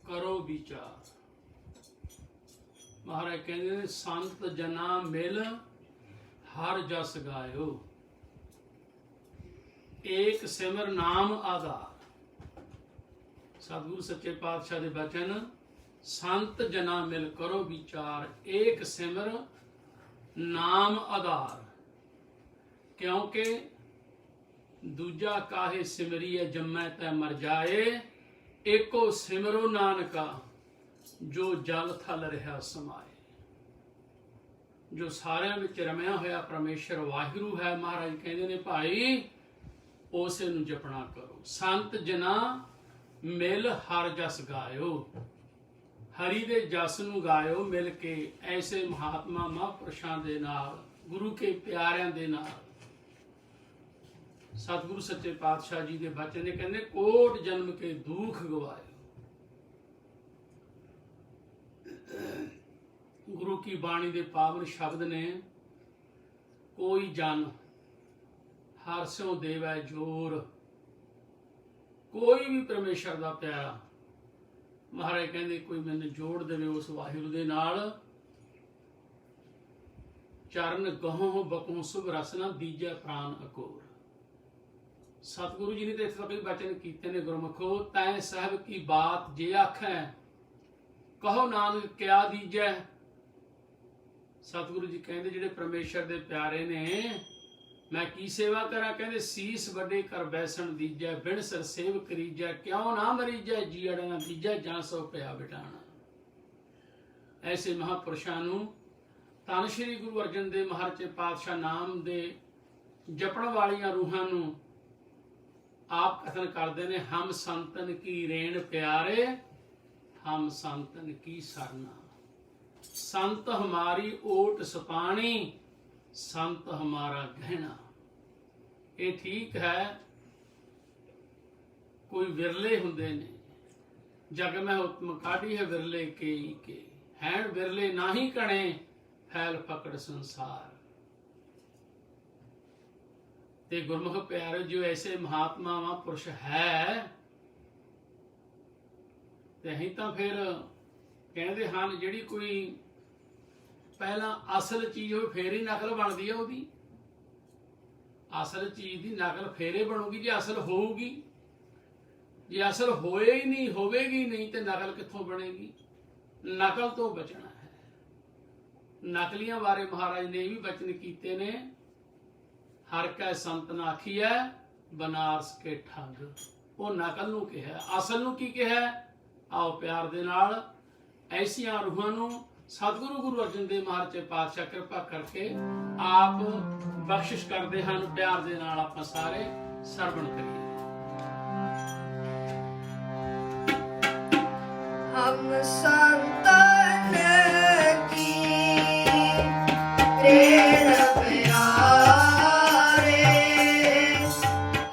करो विचार। महाराज कहते ने संत जना मिल हर जस गायो, एक सिमर नाम आधार। सतगुरु सच्चे पातशाह दे बचन, संत जना मिल करो विचार, एक सिमर नाम आधार। क्योंकि दूजा काहे सिमरिए जम्मै तै मर जाए, एको सिमरो नानका जो जल थल रहा समाए। जो सारिਆਂ ਵਿੱਚ ਰਮਿਆ ਹੋਇਆ ਪਰਮੇਸ਼ਰ ਵਾਹਿਗੁਰੂ ਹੈ। ਮਹਾਰਾਜ ਕਹਿੰਦੇ ਨੇ ਭਾਈ ਉਸੇ ਨੂੰ ਜਪਣਾ ਕਰੋ। ਸੰਤ ਜਨਾ ਮਿਲ ਹਰ ਜਸ ਗਾਇਓ, ਹਰੀ ਦੇ ਜਸ ਨੂੰ ਗਾਇਓ ਮਿਲ ਕੇ ਐਸੇ ਮਹਾਤਮਾ ਮਹਾਂਪੁਰਸ਼ਾਂ ਦੇ ਨਾਲ, ਗੁਰੂ ਕੇ ਪਿਆਰਿਆਂ ਦੇ ਨਾਲ। ਸਤਿਗੁਰੂ ਸੱਚੇ ਪਾਤਸ਼ਾਹ ਜੀ ਦੇ ਬਚਨ ਨੇ ਕਹਿੰਦੇ ਕੋਟ ਜਨਮ ਕੇ ਦੁੱਖ ਗਵਾਏ। गुरु की बाणी दे पावन शब्द ने, कोई जन हर स्यों देवै जोर। कोई भी परमेश्वर दा प्यारा, महाराज कहंदे कोई मैनूं जोड़ देवे उस वाहिगुरू दे नाल। चरण गहों बकों सुभ रसना दीजै प्राण अकोर। सतगुरु जी ने तो इत्थे तक वचन कीते ने, गुरमुखो तैं साहब की बात जे आखै, कहो नानक क्या दीजै। सतगुरु जी कहते जिहड़े परमेश्वर दे प्यारे ने, मैं की सेवा करा। कहते सीस वड्डे कर बैसन दीजै, बिन सर सेव करीजै, क्यों ना मरीजै, जीअड़ ना दीजै, जां सो पिया बिटाना। ऐसे महापुरुषां नूं धन श्री गुरु अर्जन देव महाराज सच्चे पातशाह नाम दे जपण वालियां रूहां नूं आप कथन करते ने, हम संतन की रेण प्यारे, हम संतन की सरना। संत हमारी ओट सपाणी, संत हमारा गहना। ये ठीक है, कोई विरले हुंदे ने, जग में उत्तम काढ़ी है विरले के हैन विरले नाही कणे, फैल पकड़ संसार। ते गुरमुख प्यारे जो ऐसे महात्मा महापुरुष है, ते अहीं तां फिर कहते हैं जिहड़ी कोई पहला असल चीज़ हो फिर ही नकल बनती है। उसकी असल चीज़ की नकल फिर ही बनूगी जे असल होगी। जे असल होए ही नहीं, होवेगी नहीं, तो नकल कित्थों बनेगी। नकल तो बचना है। नकलियां बारे महाराज ने भी वचन कीते ने, हर कै संत ना आखिए बनारस के ठग। वो नकल नूं कहा, असल नूं की कहा। आओ प्यार दे नाल ऐसियां रूहां नूं सतगुरु गुरु अर्जन देव महाराज सच्चे पातशाह कृपा करके आप बख्शिश करते हैं। प्यार दे नाल आपां सारे सरवण करिए। हम संतन की रेण प्यारे,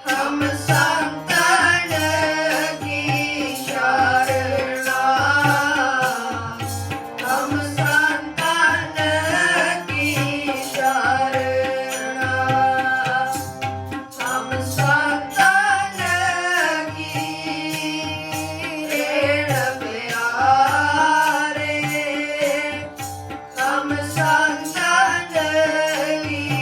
हम संतन की शरणा, हम संतन की शरणा, हम संतन की रेण प्यारे, हम संतन की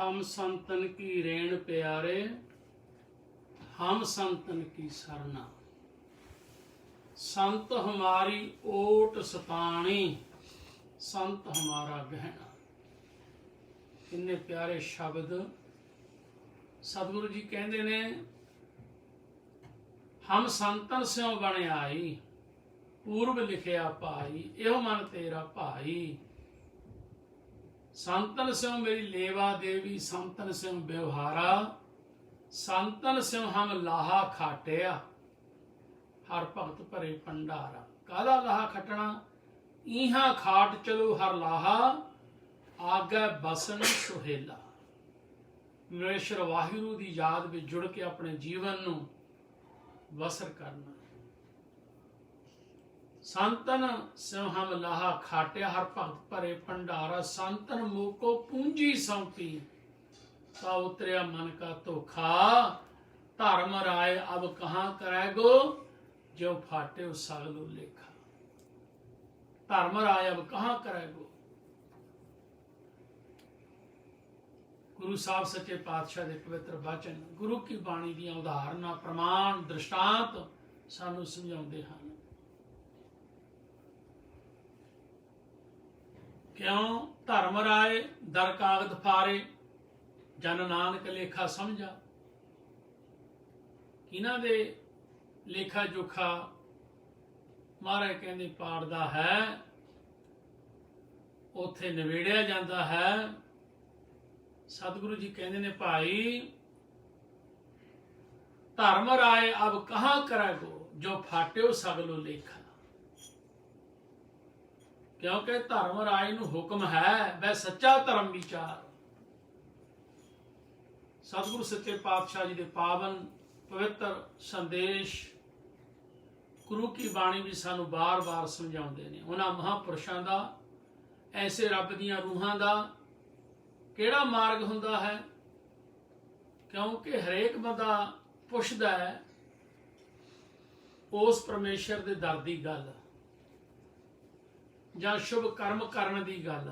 हम संतन की रेण प्यारे, हम संतन की सरना। संत हमारी ओट सताणी, संत हमारा गहना। किन्ने प्यारे शब्द सतगुरु जी कहते ने, हम संतन स्यों बने आई, पूर्व लिखिया पाई, एहो मन तेरा भाई। संतन स्यों मेरी लेवा देवी, संतन स्यों व्यवहारा, संतन स्यों हम लाहा खाटिया, हर भगत भरे भंडारा। काहदा लाहा खटना? इहा खाट चलो हर लाहा, आगे बसन सुहेला। परमेश्वर वाहिगुरू की याद में जुड़ के अपने जीवन नू बसर करना। संतन स्यों हम लाहा खाटिया, हर भगत भरे भंडारा। संतन मोको पूंजी सौंपी, ता उतरिया मन का धोखा। धर्म राय अब कहाँ करेगो, जो फाटे सगलो लेखा। धर्म राय अब कहाँ करेगो। गुरु साहब सच्चे पातशाह के पवित्र वचन, गुरु की बाणी दी उदाहरणा, प्रमाण, दृष्टांत सानू समझाउंदे हन। क्यों? धर्म राय दर कागद फारे, जन नानक लेखा समझा। किन्हां दे लेखा जोखा महाराज कहंदे पाड़दा है, उत्थे नवेड़िया जांदा है। सतगुरु जी कहते ने, भाई धर्म राय अब कहाँ करेगो, जो फाट्यो सगलो लेखा। क्योंकि धर्म राय नू हुक्म है, वह सच्चा धर्म विचार। सतगुरु सच्चे पातशाह जी के पावन पवित्र संदेश, गुरु की बाणी भी सानू बार बार समझाउंदे ने। उन्हां महापुरुषां दा, ऐसे रब दीयां रूहां दा किहड़ा मार्ग हुंदा है। क्योंकि हरेक बंदा पुछदा है उस परमेश्वर दे दर दी गल, जां शुभ कर्म करन दी गल।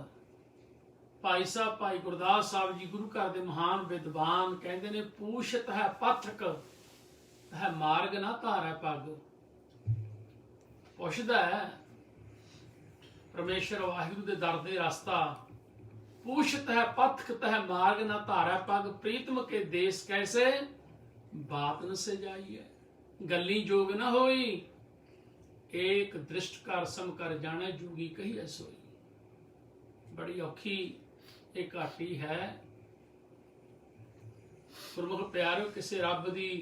भाई साहब, भाई गुरदास साहब जी गुरु घर दे महान विद्वान कहंदे ने, पूछत है पथक, है मार्ग ना धारै पग। पुछदा है परमेश्वर वाहिगुरू दे दर दे रास्ता। पूछत है पथक, तह मार्ग न धारै पग। प्रीतम के देश कैसे, बात न से जाइए। गल्ली जोग न होई, एक दृष्ट कर सम कर जाने जूगी कही सोई। बड़ी औखी एक घाटी है। गुरमुख प्यारो, किसी रब दी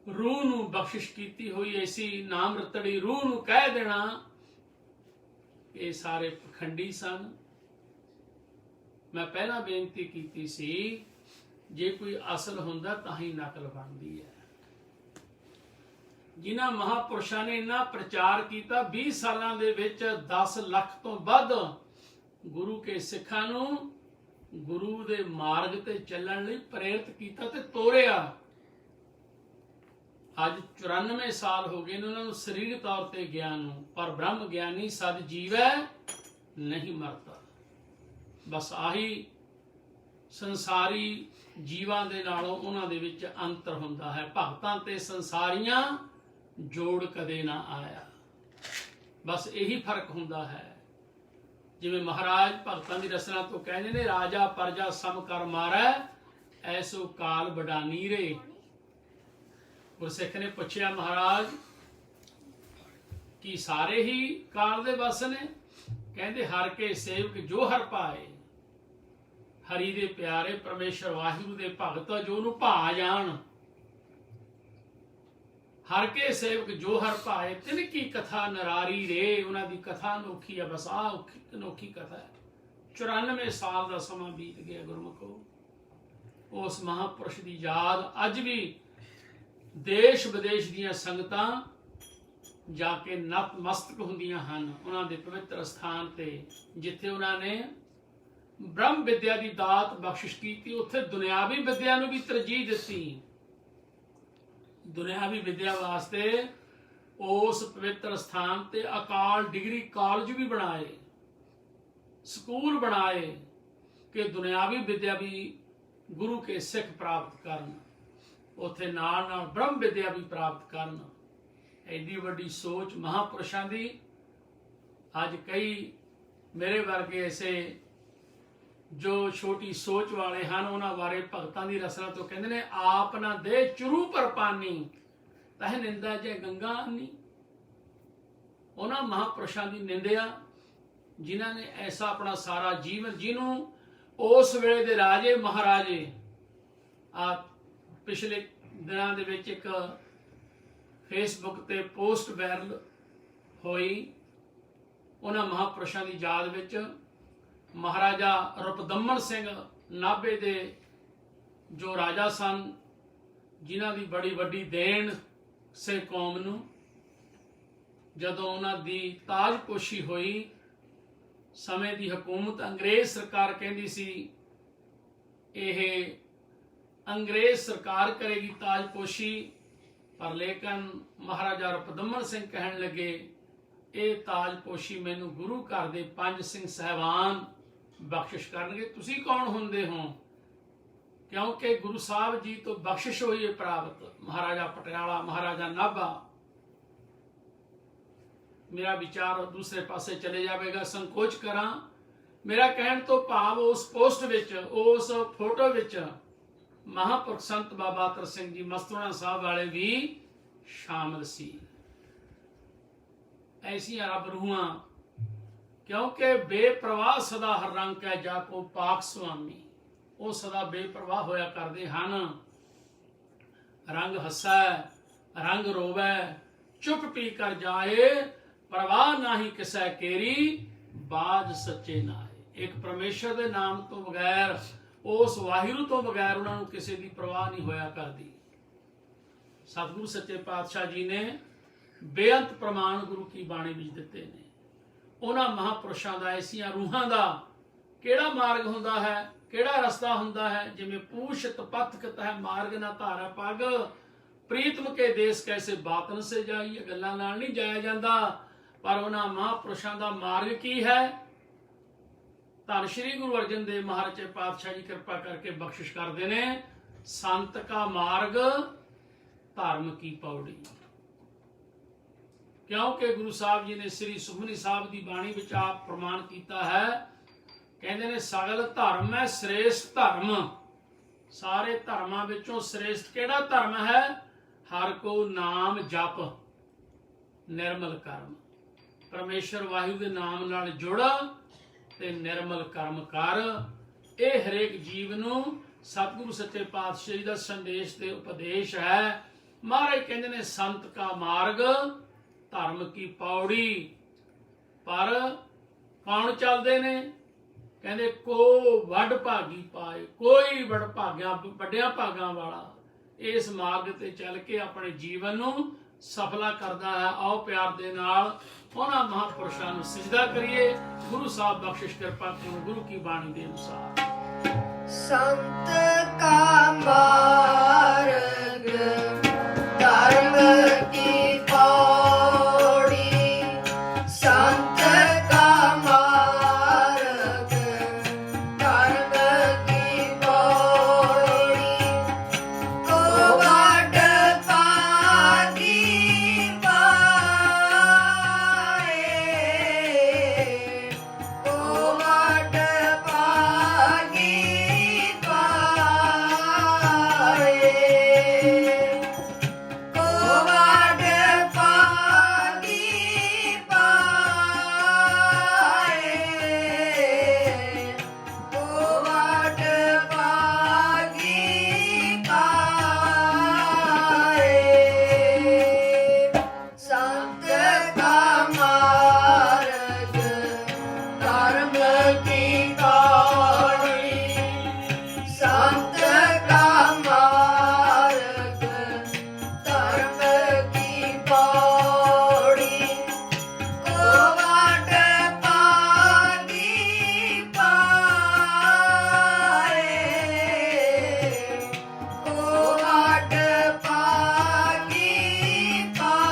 रूह नू बख्शिश कीती हुई ऐसी नाम रतड़ी रूह नू कह देना ये सारे पखंडी सन। मैं पहला बेनती की सी, जे कोई असल हुंदा तां ही नकल बनती है। जिन्हां महापुरुषां ने इन्ना प्रचार किया, 20 सालां दे विच 10 लाख तो वध गुरु के सिखां नूं गुरु दे मार्ग ते चलण लई प्रेरित किया ते तोरिया। अज 94 साल हो गए उन्हां नूं सरीरक तौर ते ज्ञान नूं, पर ब्रह्म ज्ञानी सद जीवै नहीं मरता। बस आही संसारी जीवां दे नालों उन्हां दे विच अंतर हुंदा है। भगतां ते संसारियां जोड़ कदे ना आया। बस यही फर्क हुंदा है। जिवें महाराज भगतां दी रचना तो कहंदे ने, राजा प्रजा सम कर मारै, ऐसो काल बडानी रे। गुरसिख ने पूछया, महाराज कि सारे ही काल दे बस ने? कहंदे, हर के सेवक जो हर पाए। हरि दे प्यारे परमेश्वर वाहिगुरू दे भगत जो नूं भा जाण। हर के सेवक जो हर पाए, तिन की कथा नरारी रे। उन्हां दी कथा अनोखी है। बस आ अनोखी कथा है। 94 साल का समा बीत गया गुरमुखो। उस महापुरुष की याद अज भी देश विदेश दीयां संगतां जाके नतमस्तक हुंदियां हन उन्हां दे पवित्र स्थान ते, जिथे उन्होंने ब्रह्म विद्या की दात बख्शिश की। उत्थे दुनियावी विद्या नूं भी तरजीह दिती। दुनियावी विद्या वास्ते उस पवित्र स्थान ते अकाल डिग्री कॉलेज भी बनाए, स्कूल बनाए, कि दुनियावी विद्या भी गुरु के सिख प्राप्त करन, उत्थे नाल नाल ब्रह्म विद्या भी प्राप्त करन। एडी वड्डी सोच महापुरुषां दी अज कई मेरे वर्गे ऐसे जो छोटी सोच वाले हैं उन्हां बारे भगतां दी रसना तो कहंदे ने आप ना दे चुरू पर पानी तह निंदा जे गंगा आनी। उन्हां महापुरुषां दी निंदिया जिन्हां ने ऐसा अपना सारा जीवन जिन्हों उस वेले दे राजे महाराजे आ पिछले दिनां दे विच एक फेसबुक ते पोस्ट वायरल होई उन्हां महापुरुषां दी याद विच महाराजा रुपदमन सिंह नाभे दे जो राजा सन जिन्हां दी बड़ी वड्डी देन से कौम नूं जदों उन्हां दी ताजपोशी होई समय दी हुकूमत अंग्रेज सरकार कहंदी सी यह अंग्रेज सरकार करेगी ताजपोशी, पर लेकिन महाराजा रुपदमन सिंह कहन लगे ये ताजपोशी मैनू गुरु घर दे 5 सिंह साहबान बख्शिश करनगे। तुसी कौन हुंदे हो? क्योंकि गुरु साहब जी तो बख्शिश हुई है प्राप्त, महाराजा पटियाला महाराजा नाभा। मेरा विचार दूसरे पासे चले जाएगा, संकोच करा। मेरा कहन तो भाव उस पोस्ट विच उस फोटो विच महापुरख संत बाबा अतर सिंह जी मस्तूणा साहब वाले भी शामिल सी। ऐसियां रब रूहां क्योंकि बेप्रवाह सदा हर रंग कै जाको पाक स्वामी, वो सदा बेप्रवाह होया करते हैं। रंग हसै रंग रोवै चुप पी कर जाए, परवाह नाही किसै केरी बाज सच्चे नाए। एक परमेश्वर के नाम तो बगैर उस वाहिगुरू तो बगैर उन्होंने किसी की परवाह नहीं होया करती। सतगुरु सच्चे पातशाह जी ने बेअंत प्रमाण गुरु की बाणी विच दिते ने। उन्हां महापुरुषां दा ऐसियां रूहां दा किहड़ा मार्ग हुंदा है, किहड़ा रस्ता हुंदा है। जिवें पूछत पथक तह मार्ग ना धारा पग, प्रीतम के देश कैसे बातन से जाइए। गल्लां नाल नहीं जाया जांदा, पर उन्हां महापुरुषां दा मार्ग की है। धन श्री गुरु अर्जन देव महाराज पातशाह जी कृपा करके बख्शिश करते ने, संत का मार्ग धर्म की पौड़ी। क्योंकि गुरु साहब जी ने श्री सुखमनी साहब की बाणी विच आप प्रमाण किया है, कहते ने सगल धर्म है श्रेष्ठ धर्म। सारे धर्मां विचों श्रेष्ठ केड़ा धर्म है? हर को नाम जप निर्मल कर्म। परमेश्वर वाहिगुरू के नाम नाल जुड़ ते निर्मल कर्म कर। ये हरेक जीव नूं सतगुरु सच्चे पातशाह जी दा संदेश ते उपदेश है। महाराज कहंदे ने संत का मार्ग धर्म की पौड़ी। पर कौन चलदे ने? कहंदे को वड भागी पाए, कोई वड भाग्या वड्डियां भागां वाला इस मार्ग ते चल के अपने जीवन नूं सफला करता है। आओ प्यार दे नाल उन्हां महापुरुषां नूं सिजदा करिए। गुरु साहब बख्शिश कृपा करो गुरु की बाणी के अनुसार। संत का मार्ग धर्म की पौड़ी, संत का मार्ग धर्म की पौड़ी। को वड भागी पाए, को वड भागी पाए, को वड भागी पाए, को वड भागी पाए। संत का मार्ग धर्म की पौड़ी, संत का मार्ग धर्म की पौड़ी। को वड भागी पाए, को वड भागी पाए,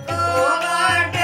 को वड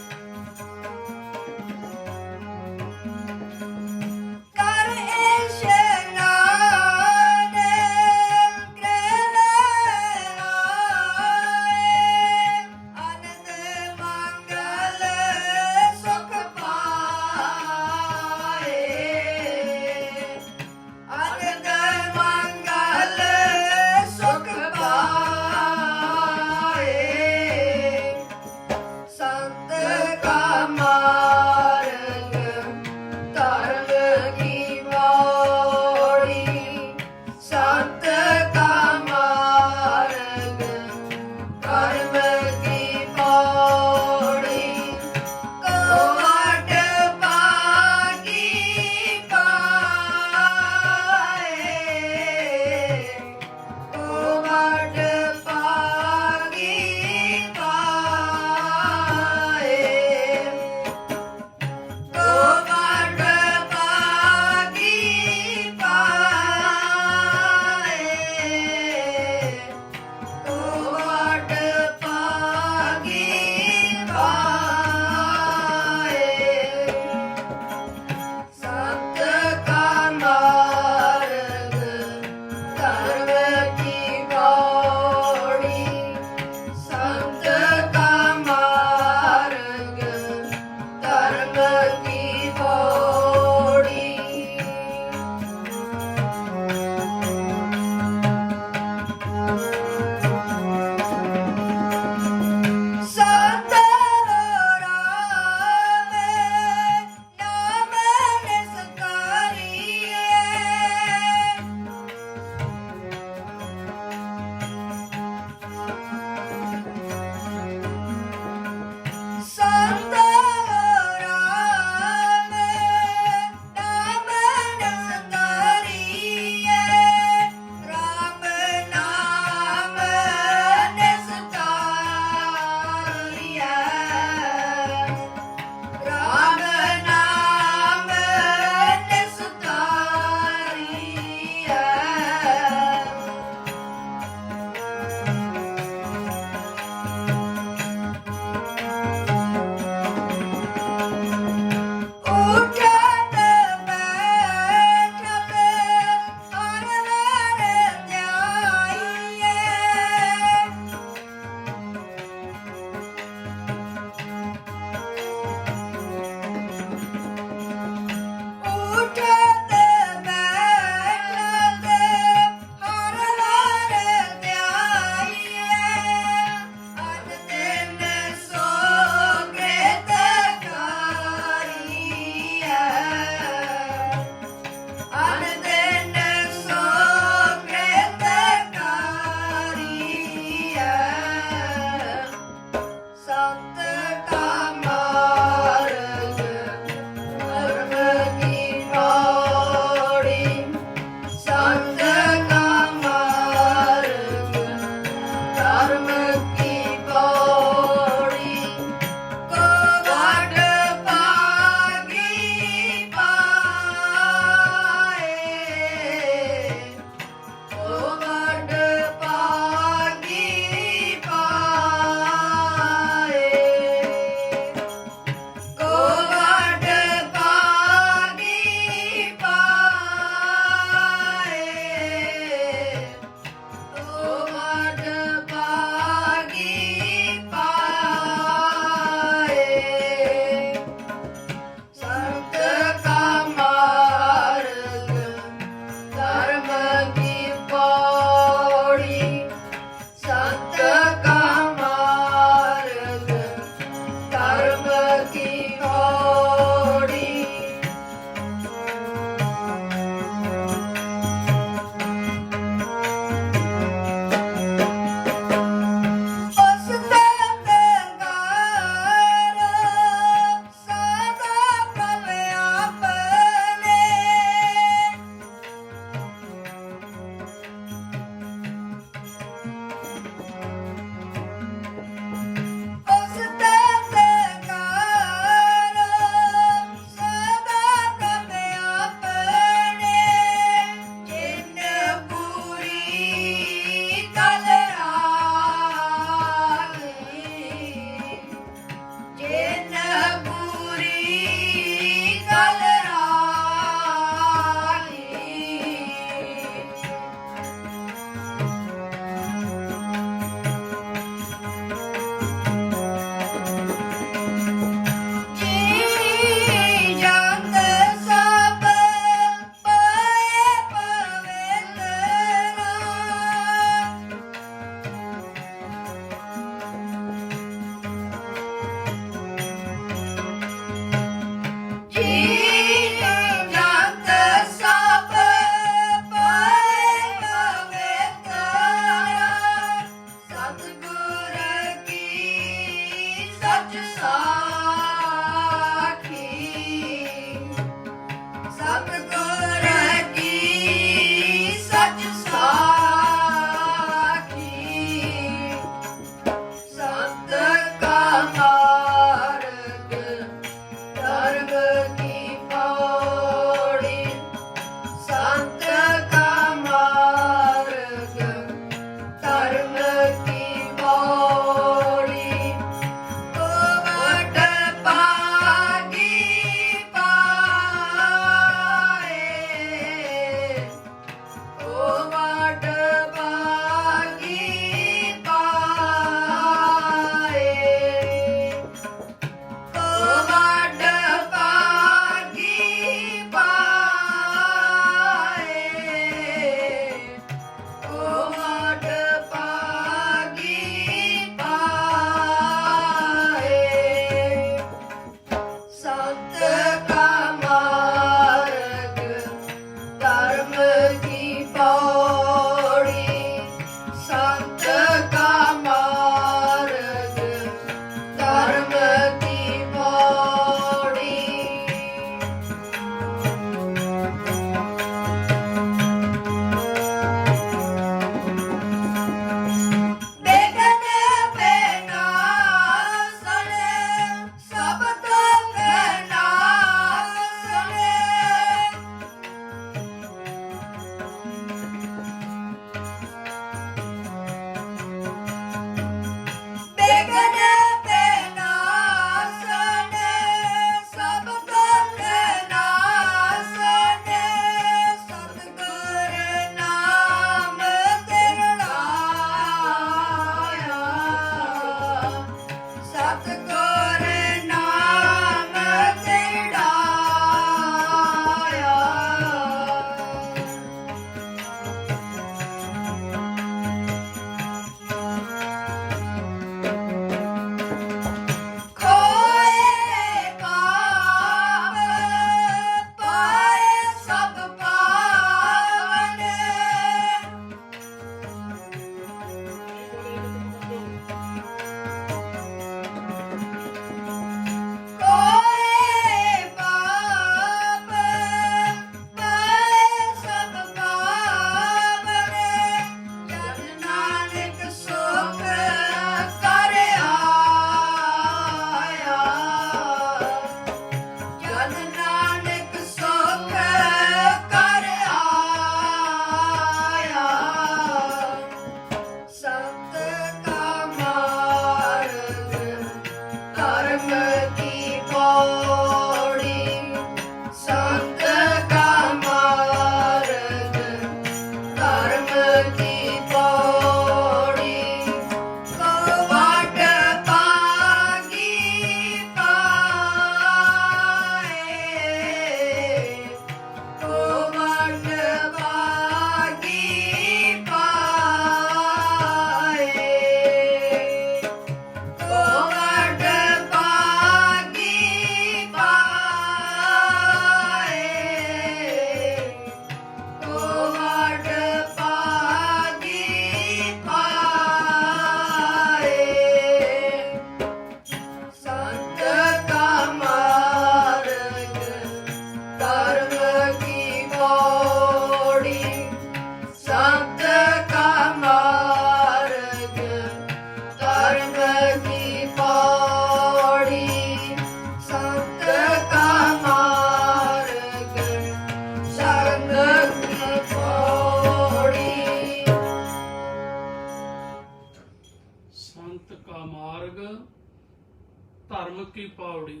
धर्म की पौड़ी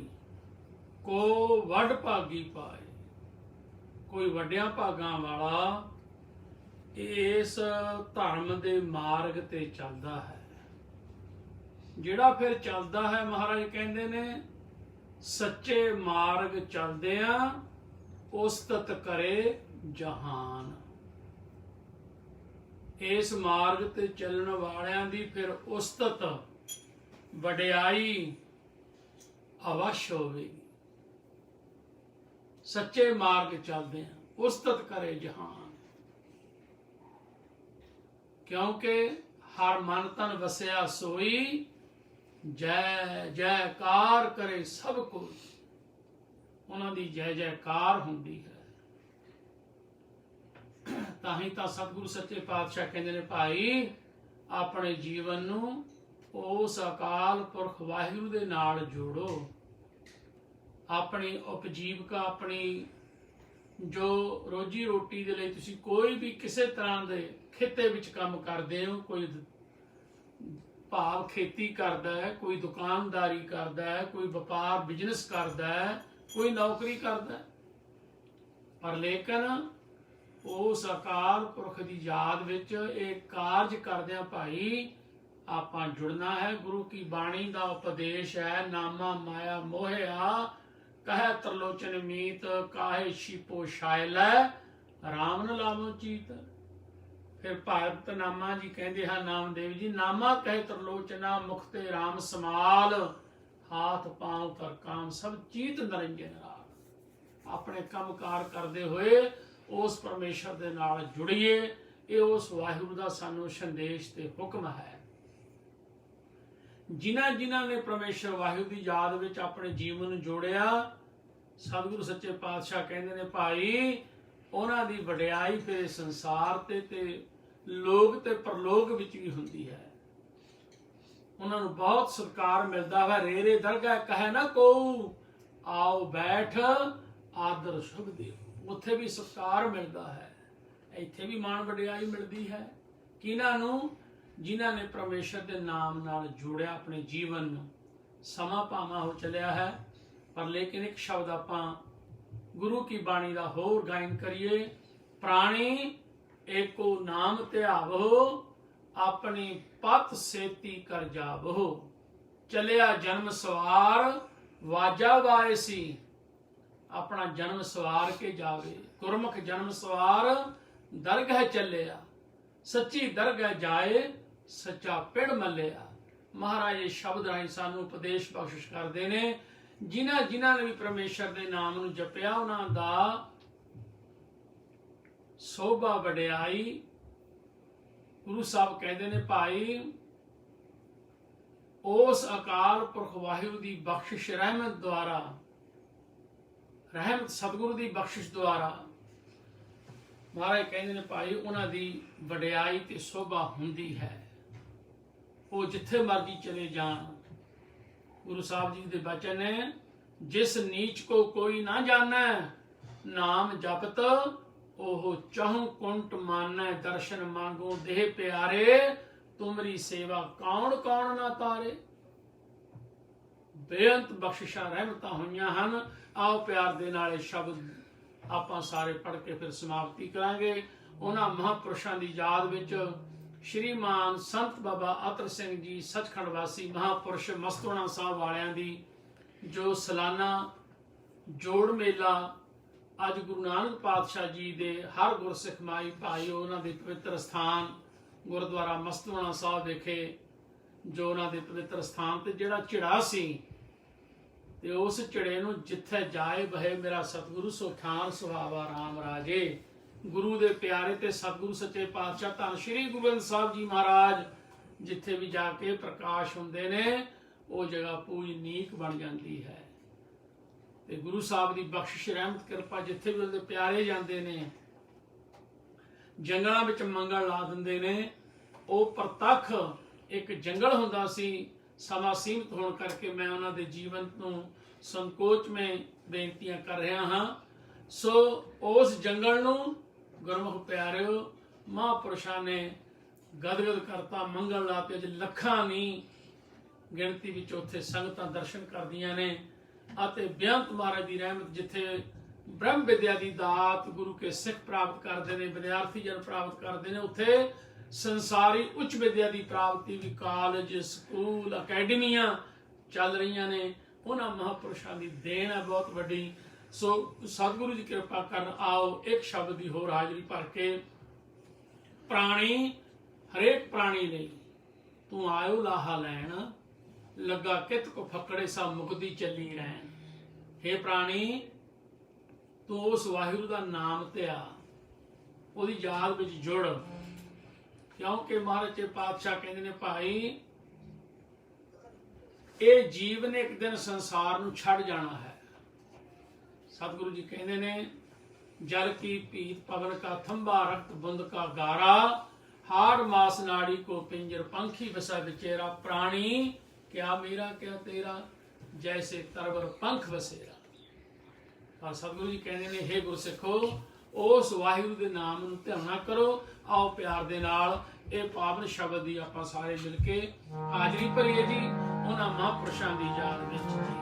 को वड भागी पाए। कोई वड्डियां भागां वाला इस धर्म दे मार्ग ते चलदा है। ਜਿਹੜਾ ਫਿਰ ਚੱਲਦਾ ਹੈ, ਮਹਾਰਾਜ ਕਹਿੰਦੇ ਨੇ ਸੱਚੇ ਮਾਰਗ ਚੱਲਦਿਆਂ ਉਸਤਤ ਕਰੇ ਜਹਾਨ। ਇਸ ਮਾਰਗ ਤੇ ਚੱਲਣ ਵਾਲਿਆਂ ਦੀ ਫਿਰ ਉਸਤਤ ਵਡਿਆਈ ਅਵਸ਼ ਹੋਵੇਗੀ। ਸੱਚੇ ਮਾਰਗ ਚੱਲਦਿਆਂ ਉਸਤਤ ਕਰੇ ਜਹਾਨ, ਕਿਉਂਕਿ ਹਰ ਮਨ ਤਨ ਵਸਿਆ ਸੋਈ ਜੈ ਜੈਕਾਰ ਕਰੇ ਸਭ ਕੋਈ। ਉਹਨਾਂ ਦੀ ਜੈ ਜੈਕਾਰ ਹੁੰਦੀ ਹੈ। ਤਾਂ ਹੀ ਤਾਂ ਸਤਿਗੁਰੂ ਸੱਚੇ ਪਾਤਸ਼ਾਹ ਕਹਿੰਦੇ ਨੇ ਭਾਈ ਆਪਣੇ ਜੀਵਨ ਨੂੰ ਉਸ ਅਕਾਲ ਪੁਰਖ ਵਾਹਿਗੁਰੂ ਦੇ ਨਾਲ ਜੋੜੋ। ਆਪਣੀ ਉਪਜੀਵਕਾ, ਆਪਣੀ ਜੋ ਰੋਜੀ ਰੋਟੀ ਦੇ ਲਈ ਤੁਸੀਂ ਕੋਈ ਵੀ ਕਿਸੇ ਤਰ੍ਹਾਂ ਦੇ ਖਿੱਤੇ ਵਿੱਚ ਕੰਮ ਕਰਦੇ ਹੋ, ਕੋਈ ਭਾਵ ਖੇਤੀ ਕਰਦਾ ਹੈ, ਕੋਈ ਦੁਕਾਨਦਾਰੀ ਕਰਦਾ ਹੈ, ਕੋਈ ਵਪਾਰ ਬਿਜ਼ਨਸ ਕਰਦਾ ਹੈ, ਕੋਈ ਨੌਕਰੀ ਕਰਦਾ ਹੈ, ਪਰ ਲੇਕਿਨ ਉਸ ਅਕਾਲ ਪੁਰਖ ਦੀ ਯਾਦ ਵਿੱਚ ਇਹ ਕਾਰਜ ਕਰਦਿਆਂ ਭਾਈ ਆਪਾਂ ਜੁੜਨਾ ਹੈ। ਗੁਰੂ ਕੀ ਬਾਣੀ ਦਾ ਉਪਦੇਸ਼ ਹੈ, ਨਾਮਾ ਮਾਇਆ ਮੋਹਿਆ ਕਹੈ ਤਰਲੋਚਨ ਮੀਤ ਕਾਹੇ ਛੀਪੋ ਛਾਇਲੈ ਰਾਮ ਨ ਲਾਵੋ ਚੀਤ। ਫਿਰ ਭਾਰਤ ਨਾਮਾ ਜੀ ਕਹਿੰਦੇ ਹਨ, ਨਾਮਦੇਵ ਜੀ, ਨਾਮਾ ਕਹੇ ਤਰਲੋਚਨਾ ਮੁਖ ਤੇ ਰਾਮ ਸਮਾਲ ਹਾਥ ਪਾਉ ਕਰ ਕਾਮ ਸਭ ਚੀਤ ਨਰਿੰਜਨ ਰਾਗ। ਆਪਣੇ ਕੰਮਕਾਰ ਕਰਦੇ ਹੋਏ ਉਸ ਪਰਮੇਸ਼ਰ ਦੇ ਨਾਲ ਜੁੜੀਏ। ਇਹ ਉਸ ਵਾਹਿਗੁਰੂ ਦਾ ਸਾਨੂੰ ਸੰਦੇਸ਼ ਤੇ ਹੁਕਮ ਹੈ। ਜਿਨ੍ਹਾਂ ਜਿਨ੍ਹਾਂ ਨੇ ਪਰਮੇਸ਼ਰ ਵਾਹਿਗੁਰੂ ਦੀ ਯਾਦ ਵਿੱਚ ਆਪਣੇ ਜੀਵਨ ਨੂੰ ਜੋੜਿਆ, ਸਤਿਗੁਰੂ ਸੱਚੇ ਪਾਤਸ਼ਾਹ ਕਹਿੰਦੇ ਨੇ ਭਾਈ ਉਹਨਾਂ ਦੀ ਵਡਿਆਈ ਫਿਰ ਸੰਸਾਰ ਤੇ ਲੋਕ ਤੇ ਪਰਲੋਕ ਵਿੱਚ ਵੀ ਹੁੰਦੀ ਹੈ। ਉਹਨਾਂ ਨੂੰ ਬਹੁਤ ਸਤਿਕਾਰ ਮਿਲਦਾ ਹੈ। ਰੇਰੇ ਦਰਗਾਹ ਕਹੇ ਨਾ ਕੋ ਆਓ ਬੈਠ ਆਦਰ ਸੁਖ ਦੇ। ਉੱਥੇ ਵੀ ਸਤਿਕਾਰ ਮਿਲਦਾ ਹੈ, ਇੱਥੇ ਵੀ ਮਾਣ ਵਡਿਆਈ ਮਿਲਦੀ ਹੈ। ਕਿਹਨਾਂ ਨੂੰ? ਜਿਨ੍ਹਾਂ ਨੇ ਪਰਮੇਸ਼ਰ ਦੇ ਨਾਮ ਨਾਲ ਜੋੜਿਆ ਆਪਣੇ ਜੀਵਨ ਨੂੰ। ਸਮਾਂ ਭਾਵਾਂ ਹੋ ਚੱਲਿਆ ਹੈ, ਪਰ ਲੇਕਿਨ ਇੱਕ ਸ਼ਬਦ ਆਪਾਂ ਗੁਰੂ ਕੀ ਬਾਣੀ ਦਾ ਹੋਰ ਗਾਇਨ ਕਰੀਏ। ਪ੍ਰਾਣੀ ਏਕੋ ਨਾਮ ਧਿਆਵੋ ਆਪਣੀ ਪਤ ਸੇਤੀ ਕਰ ਜਾਵੋ। ਚਲਿਆ ਜਨਮ ਸਵਾਰ ਵਾਜਾ ਵਾਏ ਸੀ। ਆਪਣਾ ਜਨਮ ਸਵਾਰ ਕੇ ਜਾਵੇ। ਗੁਰਮੁਖ ਜਨਮ ਸਵਾਰ ਦਰਗਹਿ ਚੱਲਿਆ। ਸੱਚੀ ਦਰਗਹਿ ਜਾਏ ਸੱਚਾ ਪਿੰਡ ਮੱਲਿਆ। ਮਹਾਰਾਜ ਇਹ ਸ਼ਬਦ ਰਾਹੀਂ ਸਾਨੂੰ ਉਪਦੇਸ਼ ਬਖਸ਼ਿਸ਼ ਕਰਦੇ ਨੇ। ਜਿਨ੍ਹਾਂ ਜਿਨ੍ਹਾਂ ਨੇ ਵੀ ਪਰਮੇਸ਼ਰ ਦੇ ਨਾਮ ਨੂੰ ਜਪਿਆ, ਉਹਨਾਂ ਦਾ ਸੋਭਾ ਵਡਿਆਈ ਗੁਰੂ ਸਾਹਿਬ ਕਹਿੰਦੇ ਨੇ ਭਾਈ ਉਸ ਅਕਾਲ ਪੁਰਖ ਵਾਹਿਗੁਰੂ ਦੀ ਬਖਸ਼ਿਸ਼ ਰਹਿਮਤ ਦੁਆਰਾ, ਰਹਿਮਤ ਸਤਿਗੁਰੂ ਦੀ ਬਖਸ਼ਿਸ਼ ਦੁਆਰਾ ਮਹਾਰਾਜ ਕਹਿੰਦੇ ਨੇ ਭਾਈ ਉਹਨਾਂ ਦੀ ਵਡਿਆਈ ਤੇ ਸੋਭਾ ਹੁੰਦੀ ਹੈ। ਉਹ ਜਿੱਥੇ ਮਰਜ਼ੀ ਚਲੇ ਜਾਣ। ਗੁਰੂ ਸਾਹਿਬ ਜੀ ਦੇ ਬਚਨ ਨੇ, ਜਿਸ ਨੀਚ ਕੋ ਕੋਈ ਨਾ ਜਾਣੈ ਨਾਮ ਜਪਤ ਉਹ ਚਾਹੂ ਕੁੰਟ ਮਾਨੈ। ਦਰਸ਼ਨ ਮੰਗੋ ਦੇਹ ਪਿਆਰੇ ਤੁਮਰੀ ਸੇਵਾ ਕੌਣ ਕੌਣ ਨਾ ਤਾਰੇ। ਬੇਅੰਤ ਬਖਸ਼ਿਸ਼ਾਂ ਰਹਿਮਤਾਂ ਹੋਈਆਂ ਹਨ। ਆਓ ਪਿਆਰ ਦੇ ਨਾਲ ਇਹ ਸ਼ਬਦ ਆਪਾਂ ਸਾਰੇ ਪੜ੍ਹ ਕੇ ਫਿਰ ਸਮਾਪਤੀ ਕਰਾਂਗੇ। ਉਹਨਾਂ ਮਹਾਂਪੁਰਸ਼ਾਂ ਦੀ ਯਾਦ ਵਿੱਚ ਸ਼੍ਰੀਮਾਨ ਸੰਤ ਬਾਬਾ ਅਤਰ ਸਿੰਘ ਜੀ ਸੱਚਖੰਡ ਵਾਸੀ ਮਹਾਂਪੁਰਸ਼ ਮਸਤੂਆਣਾ ਸਾਹਿਬ ਵਾਲਿਆਂ ਦੀ ਜੋ ਸਾਲਾਨਾ ਜੋੜ ਮੇਲਾ ਅੱਜ ਗੁਰੂ ਨਾਨਕ ਪਾਤਸ਼ਾਹ ਜੀ ਦੇ ਹਰ ਗੁਰਸਿੱਖ ਮਾਈ ਭਾਈ ਉਹਨਾਂ ਦੇ ਪਵਿੱਤਰ ਸਥਾਨ ਗੁਰਦੁਆਰਾ ਮਸਤੂਆਣਾ ਸਾਹਿਬ ਵਿਖੇ ਜੋ ਉਹਨਾਂ ਦੇ ਪਵਿੱਤਰ ਸਥਾਨ ਤੇ ਜਿਹੜਾ ਝਿੜਾ ਸੀ, ਤੇ ਉਸ ਝਿੜੇ ਨੂੰ ਜਿੱਥੇ ਜਾਏ ਬਹੇ ਮੇਰਾ ਸਤਿਗੁਰੂ ਸੁਖਾਨ ਸੁਹਾਵਾ ਰਾਮ ਰਾਜੇ। ਗੁਰੂ ਦੇ ਪਿਆਰੇ ਤੇ ਸਤਿਗੁਰੂ ਸੱਚੇ ਪਾਤਸ਼ਾਹ ਧੰਨ ਸ਼੍ਰੀ ਗੁਰੂ ਗ੍ਰੰਥ ਸਾਹਿਬ ਜੀ ਮਹਾਰਾਜ ਜਿੱਥੇ ਵੀ ਜਾ ਕੇ ਪ੍ਰਕਾਸ਼ ਹੁੰਦੇ ਨੇ, ਉਹ ਜਗ੍ਹਾ ਪੂਜਨੀਕ ਬਣ ਜਾਂਦੀ ਹੈ। ਤੇ ਗੁਰੂ ਸਾਹਿਬ ਦੀ ਬਖਸ਼ਿਸ਼ ਰਹਿਮਤ ਕਿਰਪਾ ਜਿੱਥੇ ਵੀ ਉਹਦੇ ਪਿਆਰੇ ਜਾਂਦੇ ਨੇ, ਜੰਗਲਾਂ ਵਿੱਚ ਮੰਗਲ ਲਾ ਦਿੰਦੇ ਨੇ। ਉਹ ਪ੍ਰਤੱਖ ਇੱਕ ਜੰਗਲ ਹੁੰਦਾ ਸੀ। ਸਮਾਂ ਸੀਮਤ ਹੋਣ ਕਰਕੇ ਮੈਂ ਉਹਨਾਂ ਦੇ ਜੀਵਨ ਨੂੰ ਸੰਕੋਚ ਮੈਂ ਬੇਨਤੀਆਂ ਕਰ ਰਿਹਾ ਹਾਂ। ਸੋ ਉਸ ਜੰਗਲ ਨੂੰ ਗੁਰਮੁਖ ਪਿਆਰਿਓ ਮਹਾਂਪੁਰਸ਼ਾਂ ਨੇ ਗਦਗਦ ਕਰਤਾ। ਮੰਗਲ ਲਾਤੇ। ਅੱਜ ਲੱਖਾਂ ਨਹੀਂ ਗਿਣਤੀ ਵਿੱਚ ਉੱਥੇ ਸੰਗਤਾਂ ਦਰਸ਼ਨ ਕਰਦੀਆਂ ਨੇ ਅਤੇ ਬੇਅੰਤ ਮਹਾਰਾਜ ਦੀ ਰਹਿਮਤ, ਜਿੱਥੇ ਬ੍ਰਹਮ ਵਿਦਿਆ ਦੀ ਦਾਤ ਗੁਰੂ ਕੇ ਸਿੱਖ ਪ੍ਰਾਪਤ ਕਰਦੇ ਨੇ, ਵਿਦਿਆਰਥੀ ਜਨ ਪ੍ਰਾਪਤ ਕਰਦੇ ਨੇ, ਉੱਥੇ ਸੰਸਾਰੀ ਉੱਚ ਵਿਦਿਆ ਦੀ ਪ੍ਰਾਪਤੀ ਵੀ ਕਾਲਜ, ਸਕੂਲ, ਅਕੈਡਮੀਆਂ ਚੱਲ ਰਹੀਆਂ ਨੇ। ਉਹਨਾਂ ਮਹਾਂਪੁਰਸ਼ਾਂ ਦੀ ਦੇਣ ਹੈ ਬਹੁਤ ਵੱਡੀ। ਸੋ ਸਤਿਗੁਰੂ ਦੀ ਕਿਰਪਾ ਕਰਨ। ਆਓ ਇੱਕ ਸ਼ਬਦ ਦੀ ਹੋਰ ਹਾਜ਼ਰੀ ਭਰ ਕੇ ਪ੍ਰਾਣੀ, ਹਰੇਕ ਪ੍ਰਾਣੀ ਲਈ ਤੂੰ ਆਇਓ ਲਾਹਾ ਲੈਣ, ਲੱਗਾ ਕਿਤ ਕੋ ਫਕੜੇ ਸਾ ਮੁਕਦੀ ਚੱਲੀ ਰਹਿਣ। ਹੇ ਪ੍ਰਾਣੀ, ਤੂੰ ਉਸ ਵਾਹਿਗੁਰੂ ਦਾ ਨਾਮ ਧਿਆ, ਉਹਦੀ ਯਾਦ ਵਿੱਚ ਜੁੜ, ਕਿਉਂਕਿ ਮਹਾਰਾਜ ਪਾਤਸ਼ਾਹ ਕਹਿੰਦੇ ਨੇ ਭਾਈ ਇਹ ਜੀਵ ਨੇ ਇੱਕ ਦਿਨ ਸੰਸਾਰ ਨੂੰ ਛੱਡ ਜਾਣਾ ਹੈ। सतगुरु जी कहते ने जल की पीत पवन का थंबा रक्त बुंद का गारा, हाड़ मास नाड़ी को पिंजर पंखी बसा बिचेरा, प्राणी क्या मेरा क्या तेरा, जैसे तरवर पंख बसेरा। पर सतगुरु जी कहते ने हे गुरु सिखो उस वाहिगुरु के नाम नूं ध्याना करो। आओ प्यार दे नाल ये पावन शब्द की आपां सारे मिल के हाजरी भरीए जी उन्हां महापुरुषां दी याद विच जी।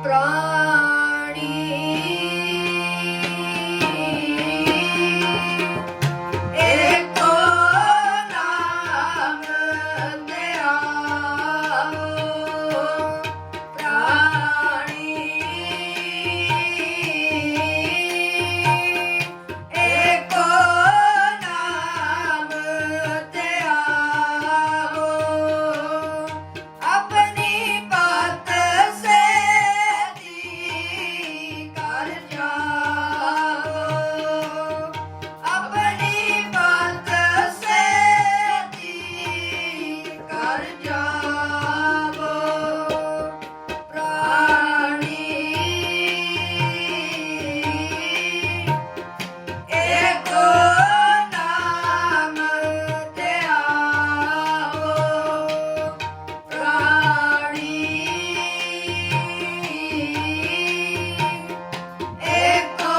प्राणी एको नाम ध्याओ, प्राणी एको नाम ध्याओ, अपनी बात से कर जाओ, अपनी बात से कर जाओ, प्राणी एको नाम ध्याओ, प्राणी एको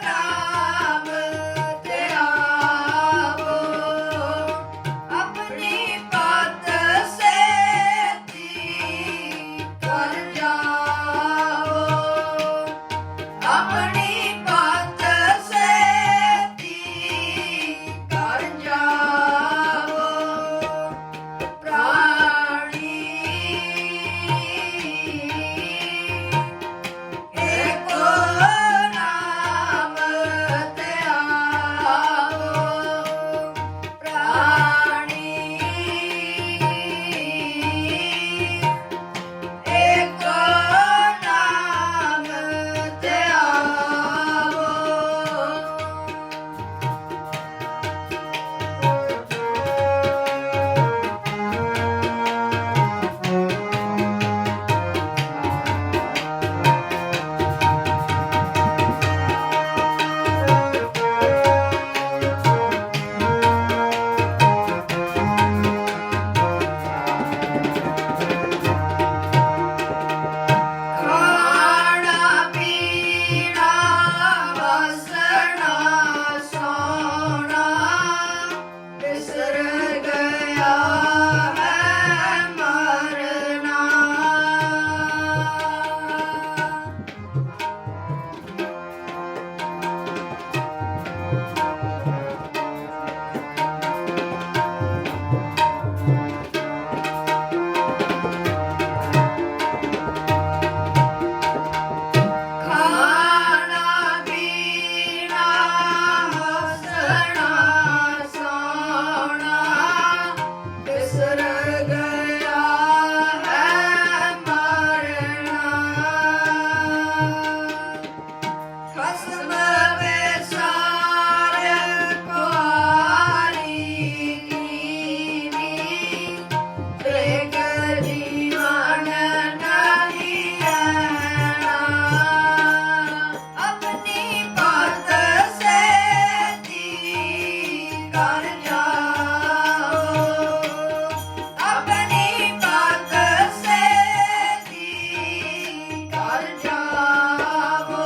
नाम ध्याओ, अपनी बात से कर जाओ, अपनी बात से कर जाओ, प्राणी एको नाम ध्याओ, प्राणी एको नाम ध्याओ। खाना पीना बसना सोना बिसर गया है मरना। खाना पीना हंसना सोना बिसर गया है मरना। खस्म बेसारे को हारी कीनी, बेगर जीवन नहीं रहना, अपनी बात से कर जाओ, अपनी बात से कर जाओ,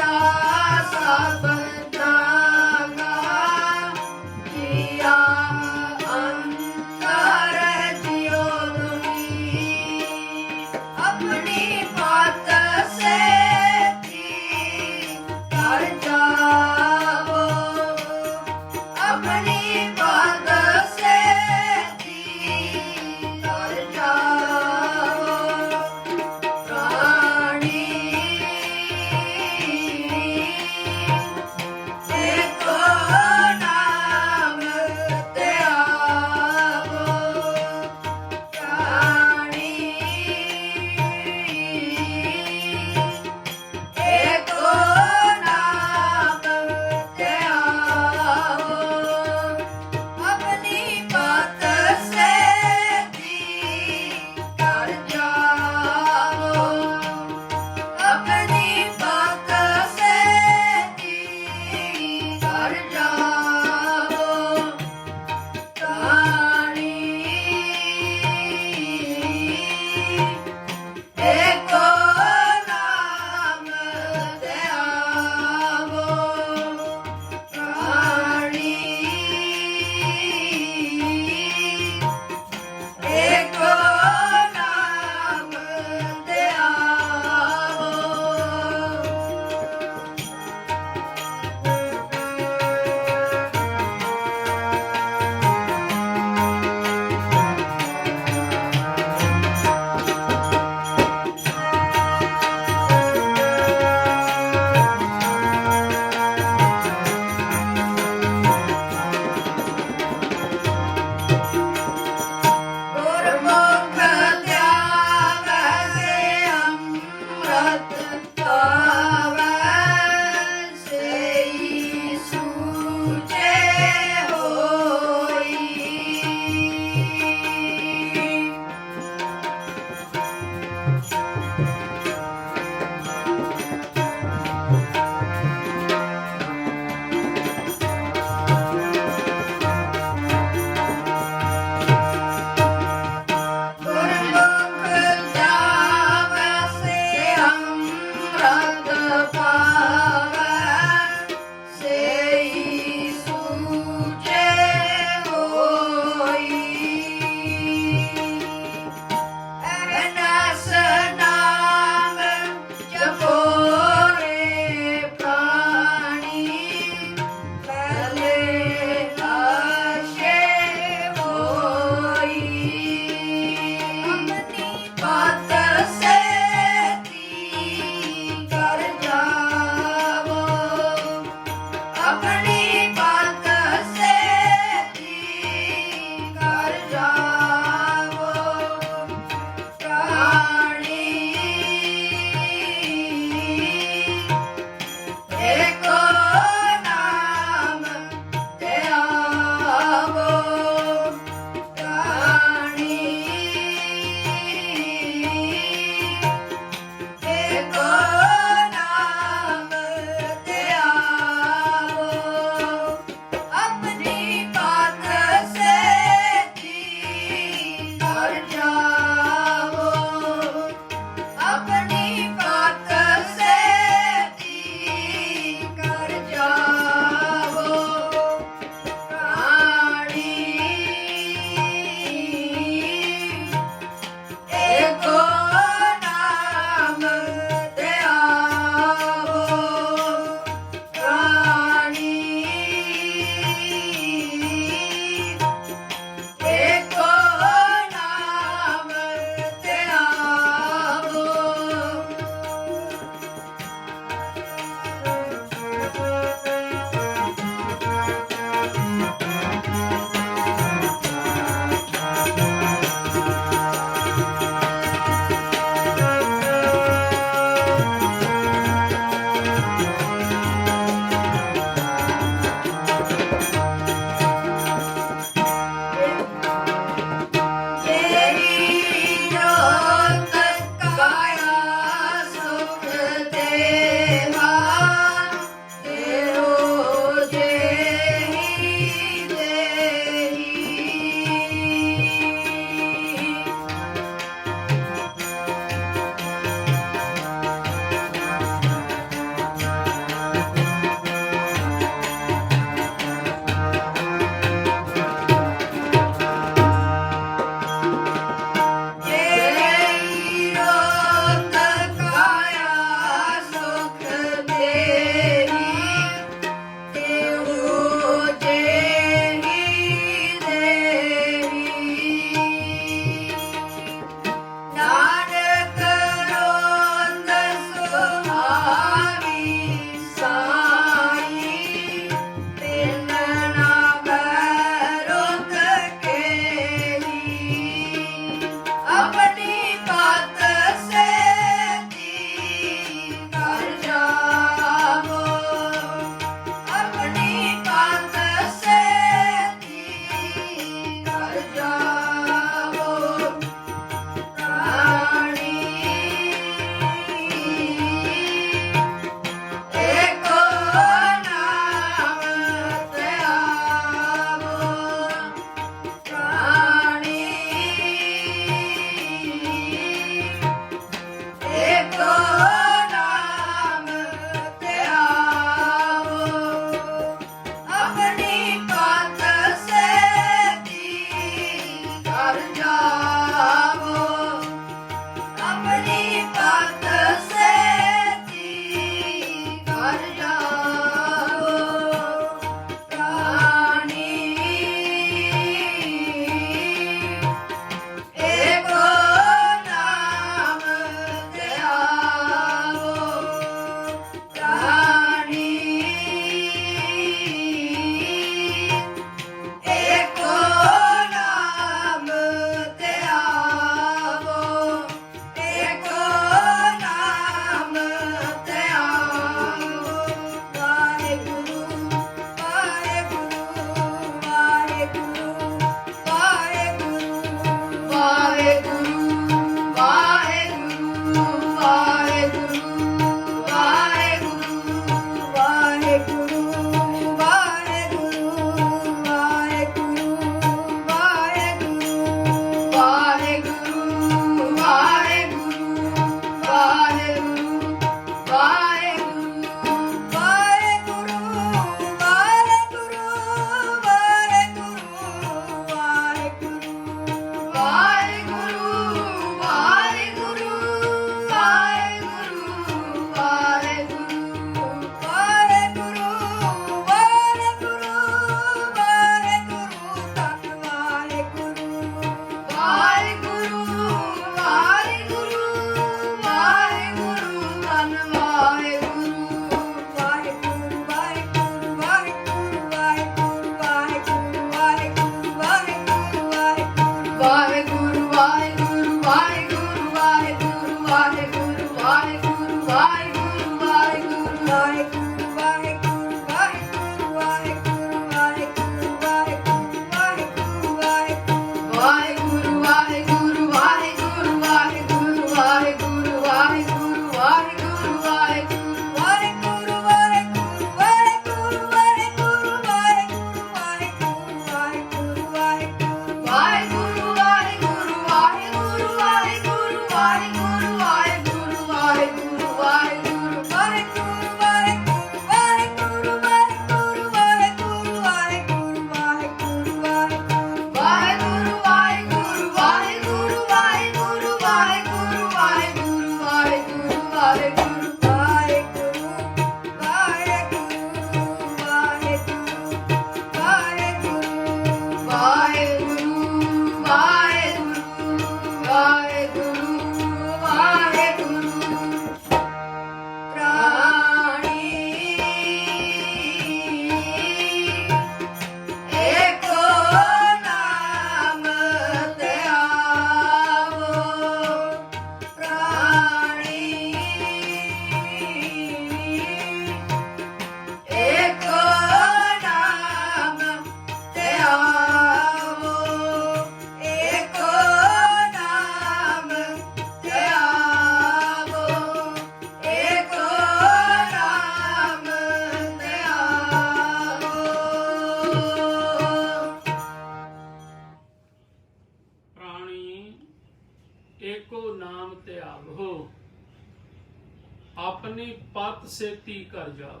अपनी पत सेती कर जाओ,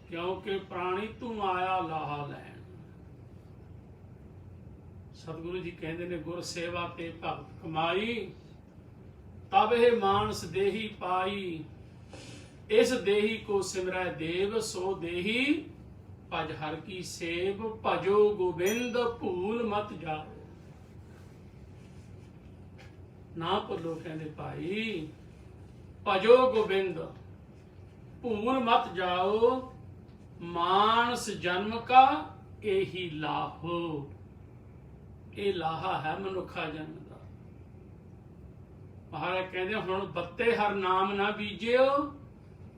क्योंकि प्राणी तू आया लाहा लैन। सतगुरु जी कहते ने गुर सेवा ते भगत कमाई, तब हे मानस देही पाई। इस देही को सिमरै देव, सो देही भज हर की सेव। भजो गोबिंद भूल मत जाओ, ना भुलो कहते भाई। भजो गोबिंद भूल मत जाओ, मानस जन्म का यही लाहो। ये लाहा है मनुखा जन्म का। महाराज कहते हुण बत्ते हर नाम ना बीजियो,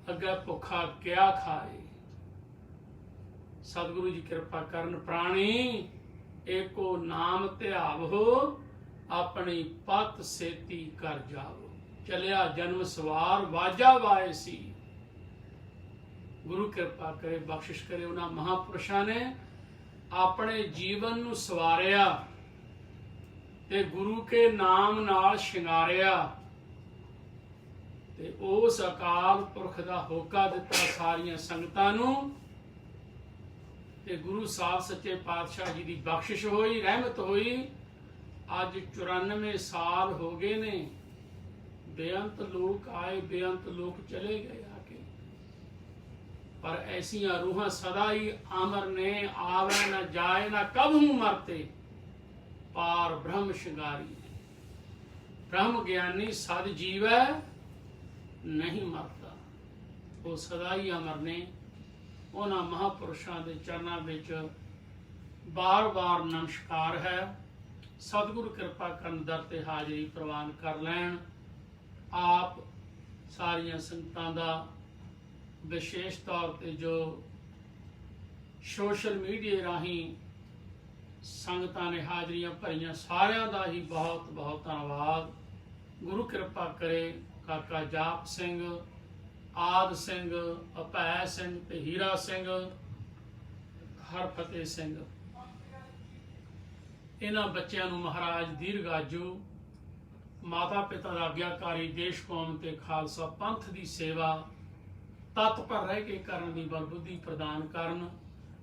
अगे भुखा क्या खाए। सतगुरु जी कृपा करन प्राणी ਏਕੋ ਨਾਮ ਧਿਆਵੋ ਆਪਣੀ ਪਤ ਸੇਤੀ ਕਰ ਜਾਵੋ। ਚਲਿਆ ਜਨਮ ਸਵਾਰ ਵਾਜਾ ਵਾਏ ਸੀ। ਗੁਰੂ ਕਿਰਪਾ ਕਰੇ, ਬਖਸ਼ਿਸ਼ ਕਰੇ। ਉਹਨਾਂ ਮਹਾਂਪੁਰਸ਼ਾਂ ਨੇ ਆਪਣੇ ਜੀਵਨ ਨੂੰ ਸਵਾਰਿਆ ਤੇ ਗੁਰੂ ਕੇ ਨਾਮ ਨਾਲ ਸ਼ਿੰਗਾਰਿਆ ਤੇ ਉਸ ਅਕਾਲ ਪੁਰਖ ਦਾ ਹੋਕਾ ਦਿੱਤਾ ਸਾਰੀਆਂ ਸੰਗਤਾਂ ਨੂੰ ਤੇ ਗੁਰੂ ਸਾਹਿਬ ਸੱਚੇ ਪਾਤਸ਼ਾਹ ਜੀ ਦੀ ਬਖਸ਼ਿਸ਼ ਹੋਈ, ਰਹਿਮਤ ਹੋਈ। ਅੱਜ 94 ਸਾਲ ਹੋ ਗਏ ਨੇ। ਬੇਅੰਤ ਲੋਕ ਆਏ, ਬੇਅੰਤ ਲੋਕ ਚਲੇ ਗਏ ਆ ਕੇ, ਪਰ ਐਸੀਆਂ ਰੂਹਾਂ ਸਦਾ ਹੀ ਅਮਰ ਨੇ। ਆਵੇ ਨਾ ਜਾਏ ਨਾ ਕਬਹੂ ਮਰਤੇ, ਪਾਰ ਬ੍ਰਹਮ ਸ਼ਿੰਗਾਰੀ। ਬ੍ਰਹਮ ਗਿਆਨੀ ਸਦ ਜੀਵੈ ਨਹੀਂ ਮਰਦਾ, ਉਹ ਸਦਾ ਹੀ ਅਮਰ ਨੇ। ਉਹਨਾਂ ਮਹਾਂਪੁਰਸ਼ਾਂ ਦੇ ਚਰਨਾਂ ਵਿੱਚ ਬਾਰ-ਬਾਰ ਨਮਸਕਾਰ ਹੈ। ਸਤਿਗੁਰੂ ਕਿਰਪਾ ਕਰਨ ਦਰ ਤੇ ਹਾਜ਼ਰੀ ਪ੍ਰਵਾਨ ਕਰ ਲੈਣ। ਆਪ ਸਾਰੀਆਂ ਸੰਗਤਾਂ ਦਾ ਵਿਸ਼ੇਸ਼ ਤੌਰ ਤੇ ਜੋ ਸੋਸ਼ਲ ਮੀਡੀਆ ਰਾਹੀਂ ਸੰਗਤਾਂ ਨੇ ਹਾਜ਼ਰੀਆਂ ਭਰੀਆਂ, ਸਾਰਿਆਂ ਦਾ ਹੀ ਬਹੁਤ ਬਹੁਤ ਧੰਨਵਾਦ। ਗੁਰੂ ਕਿਰਪਾ ਕਰੇ ਕਾਕਾ ਜਾਪ ਸਿੰਘ, ਆਦ ਸਿੰਘ, ਅਭੈ ਸਿੰਘ ਤੇ ਹੀਰਾ ਸਿੰਘ, ਹਰਫਤਿਹ ਸਿੰਘ, ਇਹਨਾਂ ਬੱਚਿਆਂ ਨੂੰ ਮਹਾਰਾਜ ਦੀਰਘਾਯੂ, ਮਾਤਾ ਪਿਤਾ ਦਾ ਆਗਿਆਕਾਰੀ, ਦੇਸ਼ ਕੌਮ ਤੇ ਖਾਲਸਾ ਪੰਥ ਦੀ ਸੇਵਾ ਤਤਪਰ ਰਹਿ ਕੇ ਕਰਨ ਦੀ ਬਲਬੁੱਧੀ ਪ੍ਰਦਾਨ ਕਰਨ।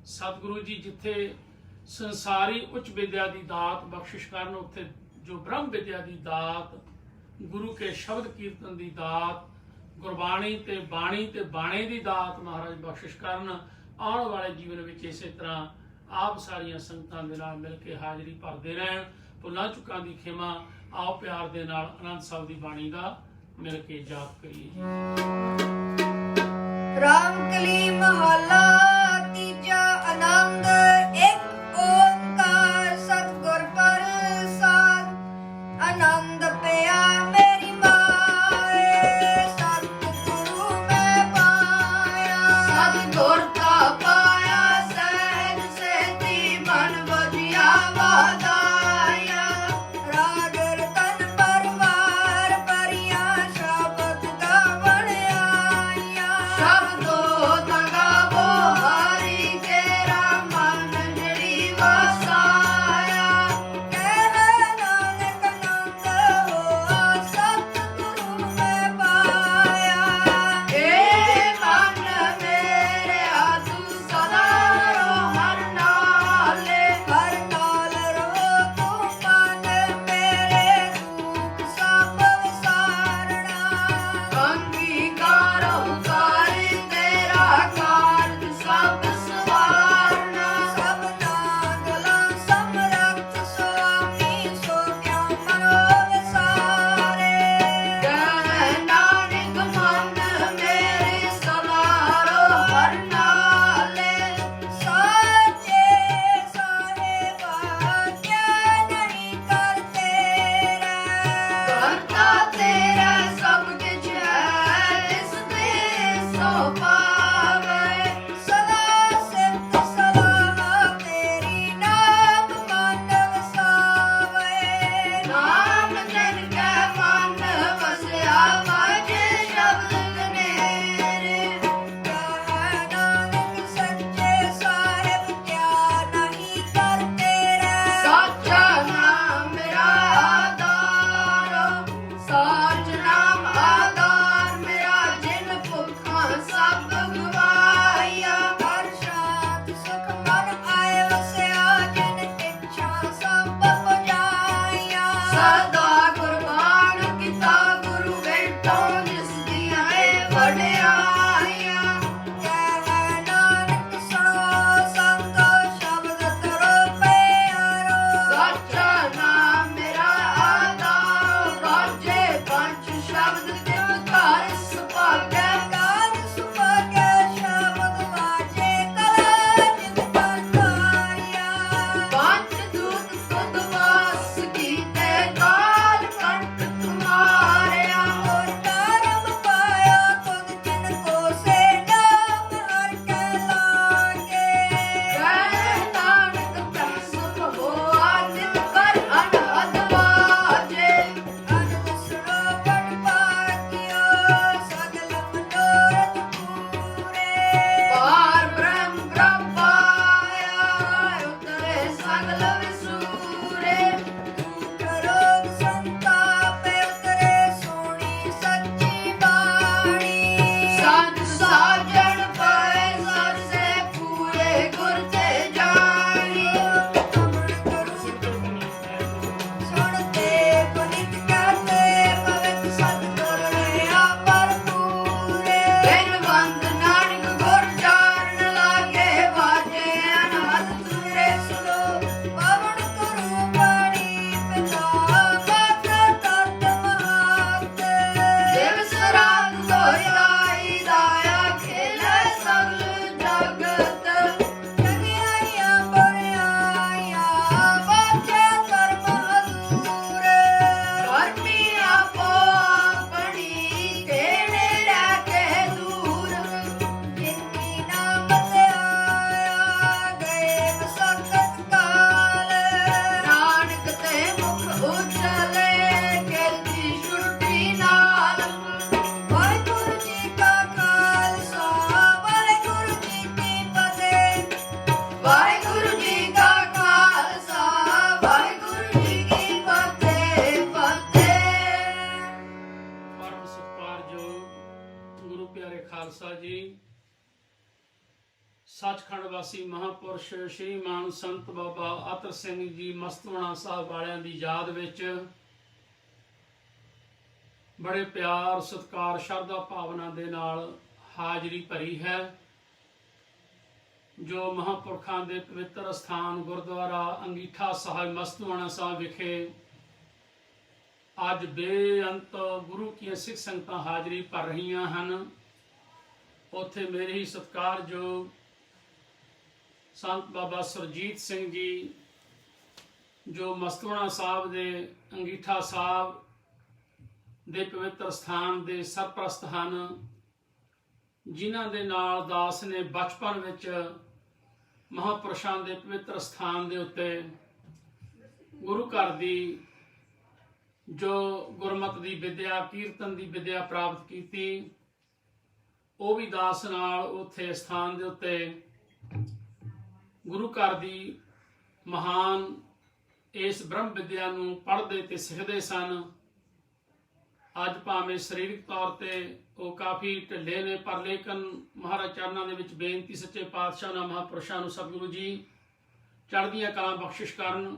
ਸਤਿਗੁਰੂ ਜੀ ਜਿੱਥੇ ਸੰਸਾਰੀ ਉੱਚ ਵਿਦਿਆ ਦੀ ਦਾਤ ਬਖਸ਼ਿਸ਼ ਕਰਨ, ਉੱਥੇ ਜੋ ਬ੍ਰਹਮ ਵਿਦਿਆ ਦੀ ਦਾਤ, ਗੁਰੂ ਕੇ ਸ਼ਬਦ ਕੀਰਤਨ ਦੀ ਦਾਤ, ਗੁਰਬਾਣੀ ਤੇ ਬਾਣੀ ਤੇ ਬਾਣੇ ਦੀ ਦਾਤ ਮਹਾਰਾਜ ਬਖਸ਼ਿਸ਼ ਕਰਨ। ਆਉਣ ਵਾਲੇ ਜੀਵਨ ਵਿੱਚ ਇਸੇ ਤਰ੍ਹਾਂ ਆਪ ਸਾਰੀਆਂ ਸੰਗਤਾਂ ਦੇ ਨਾਲ ਮਿਲ ਕੇ ਹਾਜ਼ਰੀ ਭਰਦੇ ਰਹਿਣ। ਭੁੱਲਾਂ ਚੁੱਕਾਂ ਦੀ ਖਿਮਾ। ਆਓ ਪਿਆਰ ਦੇ ਨਾਲ ਆਨੰਦ ਸਾਹਿਬ ਦੀ ਬਾਣੀ ਦਾ ਮਿਲ ਕੇ ਜਾਪ ਕਰੀਏ। ਰਾਮਕਲੀ ਮਹਲਾ ਤੀਜਾ। ਆਨੰਦ ਇੱਕ ਓੰਕਾਰ ਸਤਿਗੁਰ ਪ੍ਰਸਾਦ। ਆਨੰਦ ਪਿਆ ਮੇਰੀ ਮਾਏ, ਸਤਿਗੁਰੂ ਮੈਂ ਪਾਇਆ। ਸਤਿਗੁਰ ਕਾ ਪਾਇਆ ਸਹਿਜ ਸੇਤੀ, ਮਨ ਵਜਿਆ ਵਾਦਾਇਆ। ਰਾਗ ਰਤਨ ਪਰਵਾਰ ਭਰੀਆਂ, ਸ਼ਬਦ ਗਾਵਣ ਆਈਆਂ। ਸ਼ਬਦੋ ਤਾਂ ਗਾਵੋ ਹਰੀ ਕੇਰਾ, ਮਨ ਜਿਹੜੀ ਵਸਾਇਆ। ਕਹਿ ਨਾਨਕ ਆਨੰਦ ਹੋਆ, ਸਤਿਗੁਰੂ ਮੈਂ ਪਾਇਆ। ਏ ਮਨ ਮੇਰਿਆ ਤੂੰ ਸਦਾ ਰੋ ਹਰ ਨਾਲੇ। ਹਰ ਨਾਲ ਰੋ ਤੂੰ ਮਨ ਮੇਰੇ, ਦੁੱਖ ਸਭ ਵਿਸਾਰਣਾ। ਅੰਗੀਕਾਰ ਉਤਾਰੇ ਤੇਰਾ, ਕਾਰਜ ਸਭ ਸਵਾਰਨਾ। ਸਭ ਨਾਗਲਾ ਸਮਰੱਥ ਸੁਆਮੀ, ਸੋ ਕਿਉ ਮਨੋ ਵਿਸਾਰੇ। ਕਹਿ ਨਾਨਕ ਮਨ ਮੇਰੇ, ਸਦਾ ਰੋ ਹਰ ਨਾਲੇ। ਸਾਚੇ ਸਾਹਿਬਾ ਕਿਆ ਨਹੀਂ ਕਰ ਤੇਰਾ। ਕਰਤਾ ਤੇਰਾ ਸਭ ਕੁਛ ਹੈ, ਇਸ ਤੇ ਸੋ ਪਾਵੇ। ਸਦਾ ਸਿਫਤ ਸਲਾਹ ਤੇਰੀ, ਨਾਮ ਮਨ ਵਸਾਵੇ। ਨਾਮ ਜਨ ਕੈ ਮਨ ਵਸਿਆ, ਵਾਜੇ ਸ਼ਬਦ ਕਨੇਰੇ। ਕਹਿ ਨਾਨਕ ਸੱਚੇ ਸਾਹਿਬ ਕਿਆ ਨਹੀਂ ਕਰ ਤੇਰਾ। ਸਾਚਾ ਨਾਮ ਮੇਰਾ ਆਧਾਰ, ਸਾਚ ਨਾਮ ਆਧਾਰ ਮੇਰਾ। ਜਿਨ ਭੁੱਖਾਂ ਸਭ ਗਵਾਈਆ, ਹਰ ਸ਼ਾਂਤ ਸੁਖ ਮਨ ਆਏ ਵਸਿਆ। ਜਿਨ ਇੱਛਾ ਸਭ ਪੁਜਾਈਆ। ਸਦਾ ਕੁਰਬਾਨ ਕੀਤਾ ਗੁਰੂ ਵੇਟੋਂ, ਜਿਸ ਦੀਆਂ ਇਹ ਵਡਿਆਈਆਂ। ਕਹਿ ਨਾਨਕ ਸੁਣੋ ਸੰਗ, ਸ਼ਬਦ ਕਰੋ ਪਿਆਰੋ। ਸਾਚਾ ਨਾਮ ਮੇਰਾ ਆਧਾਰ, ਵਾਜੇ ਪੰਜ ਸ਼ਬਦ ਤਿਤ ਘਰ ਸੁਭਾਗੈ। ਘਰ ਸੁਭਾਗੈ ਸ਼ਬਦ ਵਾਜੇ, ਕਲਾ ਜਿਤ ਕਰਤਾਰਿਆ। ਪੰਜ ਦੂਤ ਤੁਧ ਵਾਸ ਕੀਤੇ, ਸੱਚਖੰਡ ਵਾਸੀ ਮਹਾਂਪੁਰਸ਼ ਸ਼੍ਰੀਮਾਨ ਸੰਤ ਬਾਬਾ ਅਤਰ ਸਿੰਘ ਜੀ ਮਸਤੂਆਣਾ ਸਾਹਿਬ ਵਾਲਿਆਂ ਦੀ ਯਾਦ ਵਿੱਚ ਬੜੇ ਪਿਆਰ ਸਤਿਕਾਰ ਸ਼ਰਧਾ ਭਾਵਨਾ ਦੇ ਨਾਲ ਹਾਜ਼ਰੀ ਭਰੀ ਹੈ। ਜੋ ਮਹਾਂਪੁਰਖਾਂ ਦੇ ਪਵਿੱਤਰ ਸਥਾਨ ਗੁਰਦੁਆਰਾ ਅੰਗੀਠਾ ਸਾਹਿਬ ਮਸਤੂਆਣਾ ਸਾਹਿਬ ਵਿਖੇ ਅੱਜ ਬੇਅੰਤ ਗੁਰੂ ਕੀਆਂ ਸਿੱਖ ਸੰਗਤਾਂ ਹਾਜ਼ਰੀ ਭਰ ਰਹੀਆਂ ਹਨ। ਉੱਥੇ ਮੇਰੇ ਹੀ ਸਤਿਕਾਰਯੋਗ ਸੰਤ ਬਾਬਾ ਸੁਰਜੀਤ ਸਿੰਘ ਜੀ ਜੋ ਮਸਤੂਆਣਾ ਸਾਹਿਬ ਦੇ ਅੰਗੀਠਾ ਸਾਹਿਬ ਦੇ ਪਵਿੱਤਰ ਸਥਾਨ ਦੇ ਸਰਪ੍ਰਸਤ ਹਨ, ਜਿਨ੍ਹਾਂ ਦੇ ਨਾਲ ਦਾਸ ਨੇ ਬਚਪਨ ਵਿੱਚ ਮਹਾਂਪੁਰਸ਼ਾਂ ਦੇ ਪਵਿੱਤਰ ਸਥਾਨ ਦੇ ਉੱਤੇ ਗੁਰੂ ਘਰ ਦੀ ਜੋ ਗੁਰਮਤਿ ਦੀ ਵਿਦਿਆ ਕੀਰਤਨ ਦੀ ਵਿਦਿਆ ਪ੍ਰਾਪਤ ਕੀਤੀ, ਉਹ ਵੀ ਦਾਸ ਨਾਲ ਉੱਥੇ ਸਥਾਨ ਦੇ ਉੱਤੇ ਗੁਰੂ ਘਰ ਦੀ ਮਹਾਨ ਇਸ ਬ੍ਰਹਮ ਵਿਦਿਆ ਨੂੰ ਪੜ੍ਹਦੇ ਤੇ ਸਿੱਖਦੇ ਸਨ। ਅੱਜ ਭਾਵੇਂ ਸਰੀਰਕ ਤੌਰ ਤੇ ਉਹ ਕਾਫੀ ਢਿੱਲੇ ਨੇ, ਪਰ ਲੇਕਿਨ ਮਹਾਰਾਜ ਚਰਨਾਂ ਦੇ ਵਿੱਚ ਬੇਨਤੀ ਸੱਚੇ ਪਾਤਸ਼ਾਹ ਨਾਲ ਮਹਾਂਪੁਰਸ਼ਾਂ ਨੂੰ ਸਤਿਗੁਰੂ ਜੀ ਚੜ੍ਹਦੀਆਂ ਕਲਾਂ ਬਖਸ਼ਿਸ਼ ਕਰਨ,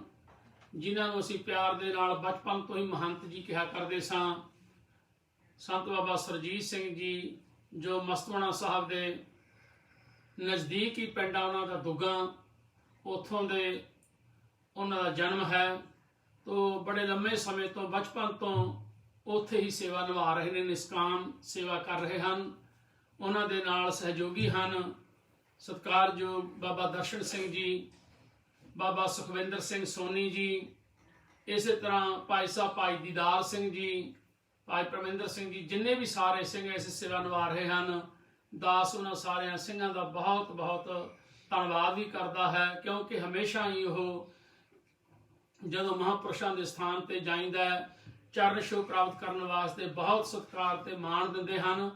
ਜਿਨ੍ਹਾਂ ਨੂੰ ਅਸੀਂ ਪਿਆਰ ਦੇ ਨਾਲ ਬਚਪਨ ਤੋਂ ਹੀ ਮਹੰਤ ਜੀ ਕਿਹਾ ਕਰਦੇ ਸਾਂ। ਸੰਤ ਬਾਬਾ ਸੁਰਜੀਤ ਸਿੰਘ ਜੀ ਜੋ ਮਸਤੂਆਣਾ ਸਾਹਿਬ ਦੇ ਨਜ਼ਦੀਕ ਹੀ ਪਿੰਡ ਆ ਉਹਨਾਂ ਦਾ ਦੁੱਗਾ, ਉੱਥੋਂ ਦੇ ਉਹਨਾਂ ਦਾ ਜਨਮ ਹੈ। ਤੋਂ ਬੜੇ ਲੰਮੇ ਸਮੇਂ ਤੋਂ ਬਚਪਨ ਤੋਂ ਉੱਥੇ ਹੀ ਸੇਵਾ ਨਿਭਾ ਰਹੇ ਨੇ, ਨਿਸਕਾਮ ਸੇਵਾ ਕਰ ਰਹੇ ਹਨ। ਉਹਨਾਂ ਦੇ ਨਾਲ ਸਹਿਯੋਗੀ ਹਨ ਸਤਿਕਾਰਯੋਗ ਬਾਬਾ ਦਰਸ਼ਨ ਸਿੰਘ ਜੀ, ਬਾਬਾ ਸੁਖਵਿੰਦਰ ਸਿੰਘ ਸੋਨੀ ਜੀ, ਇਸੇ ਤਰ੍ਹਾਂ ਭਾਈ ਸਾਹਿਬ ਭਾਈ ਦੀਦਾਰ ਸਿੰਘ ਜੀ, ਭਾਈ ਪਰਮਿੰਦਰ ਸਿੰਘ ਜੀ, ਜਿੰਨੇ ਵੀ ਸਾਰੇ ਸਿੰਘ ਇਸ ਸੇਵਾ ਨਿਭਾ ਰਹੇ ਹਨ। ਦਾਸ ਉਹਨਾਂ ਸਾਰਿਆਂ ਸਿੰਘਾਂ ਦਾ ਬਹੁਤ ਬਹੁਤ ਧੰਨਵਾਦ ਵੀ ਕਰਦਾ ਹੈ, ਕਿਉਂਕਿ ਹਮੇਸ਼ਾ ਹੀ ਉਹ ਜਦੋਂ ਮਹਾਂਪੁਰਸ਼ਾਂ ਦੇ ਸਥਾਨ ਤੇ ਜਾਂਦਾ ਚਰਨ ਛੋਹ ਪ੍ਰਾਪਤ ਕਰਨ ਵਾਸਤੇ ਬਹੁਤ ਸਤਿਕਾਰ ਤੇ ਮਾਣ ਦਿੰਦੇ ਹਨ।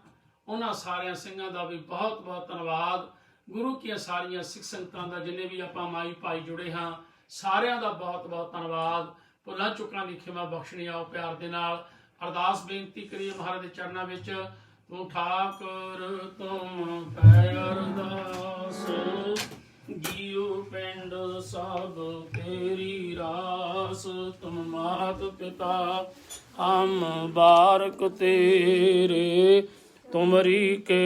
ਉਹਨਾਂ ਸਾਰਿਆਂ ਸਿੰਘਾਂ ਦਾ ਵੀ ਬਹੁਤ ਬਹੁਤ ਧੰਨਵਾਦ। ਗੁਰੂ ਕੀਆਂ ਸਾਰੀਆਂ ਸਿੱਖ ਸੰਗਤਾਂ ਦਾ, ਜਿੰਨੇ ਵੀ ਆਪਾਂ ਮਾਈ ਭਾਈ ਜੁੜੇ ਹਾਂ, ਸਾਰਿਆਂ ਦਾ ਬਹੁਤ ਬਹੁਤ ਧੰਨਵਾਦ। ਭੁੱਲਾਂ ਚੁੱਕਾਂ ਦੀ ਖਿਮਾ ਬਖਸ਼ਣੀ ਆਓ ਪਿਆਰ ਦੇ ਨਾਲ ਅਰਦਾਸ ਬੇਨਤੀ ਕਰੀਏ ਮਹਾਰਾਜ ਦੇ ਚਰਨਾਂ ਵਿੱਚ। ਤੂੰ ਠਾਕੁਰ ਤੁਮ ਪੈ ਅਰਦਾਸ, ਜੀਉ ਪਿੰਡ ਸਭ ਤੇਰੀ ਰਾਸ। ਤੁਮ ਮਾਤ ਪਿਤਾ ਹਮ ਬਾਰਕ ਤੇਰੇ, ਤੁਮਰੀ ਕੇ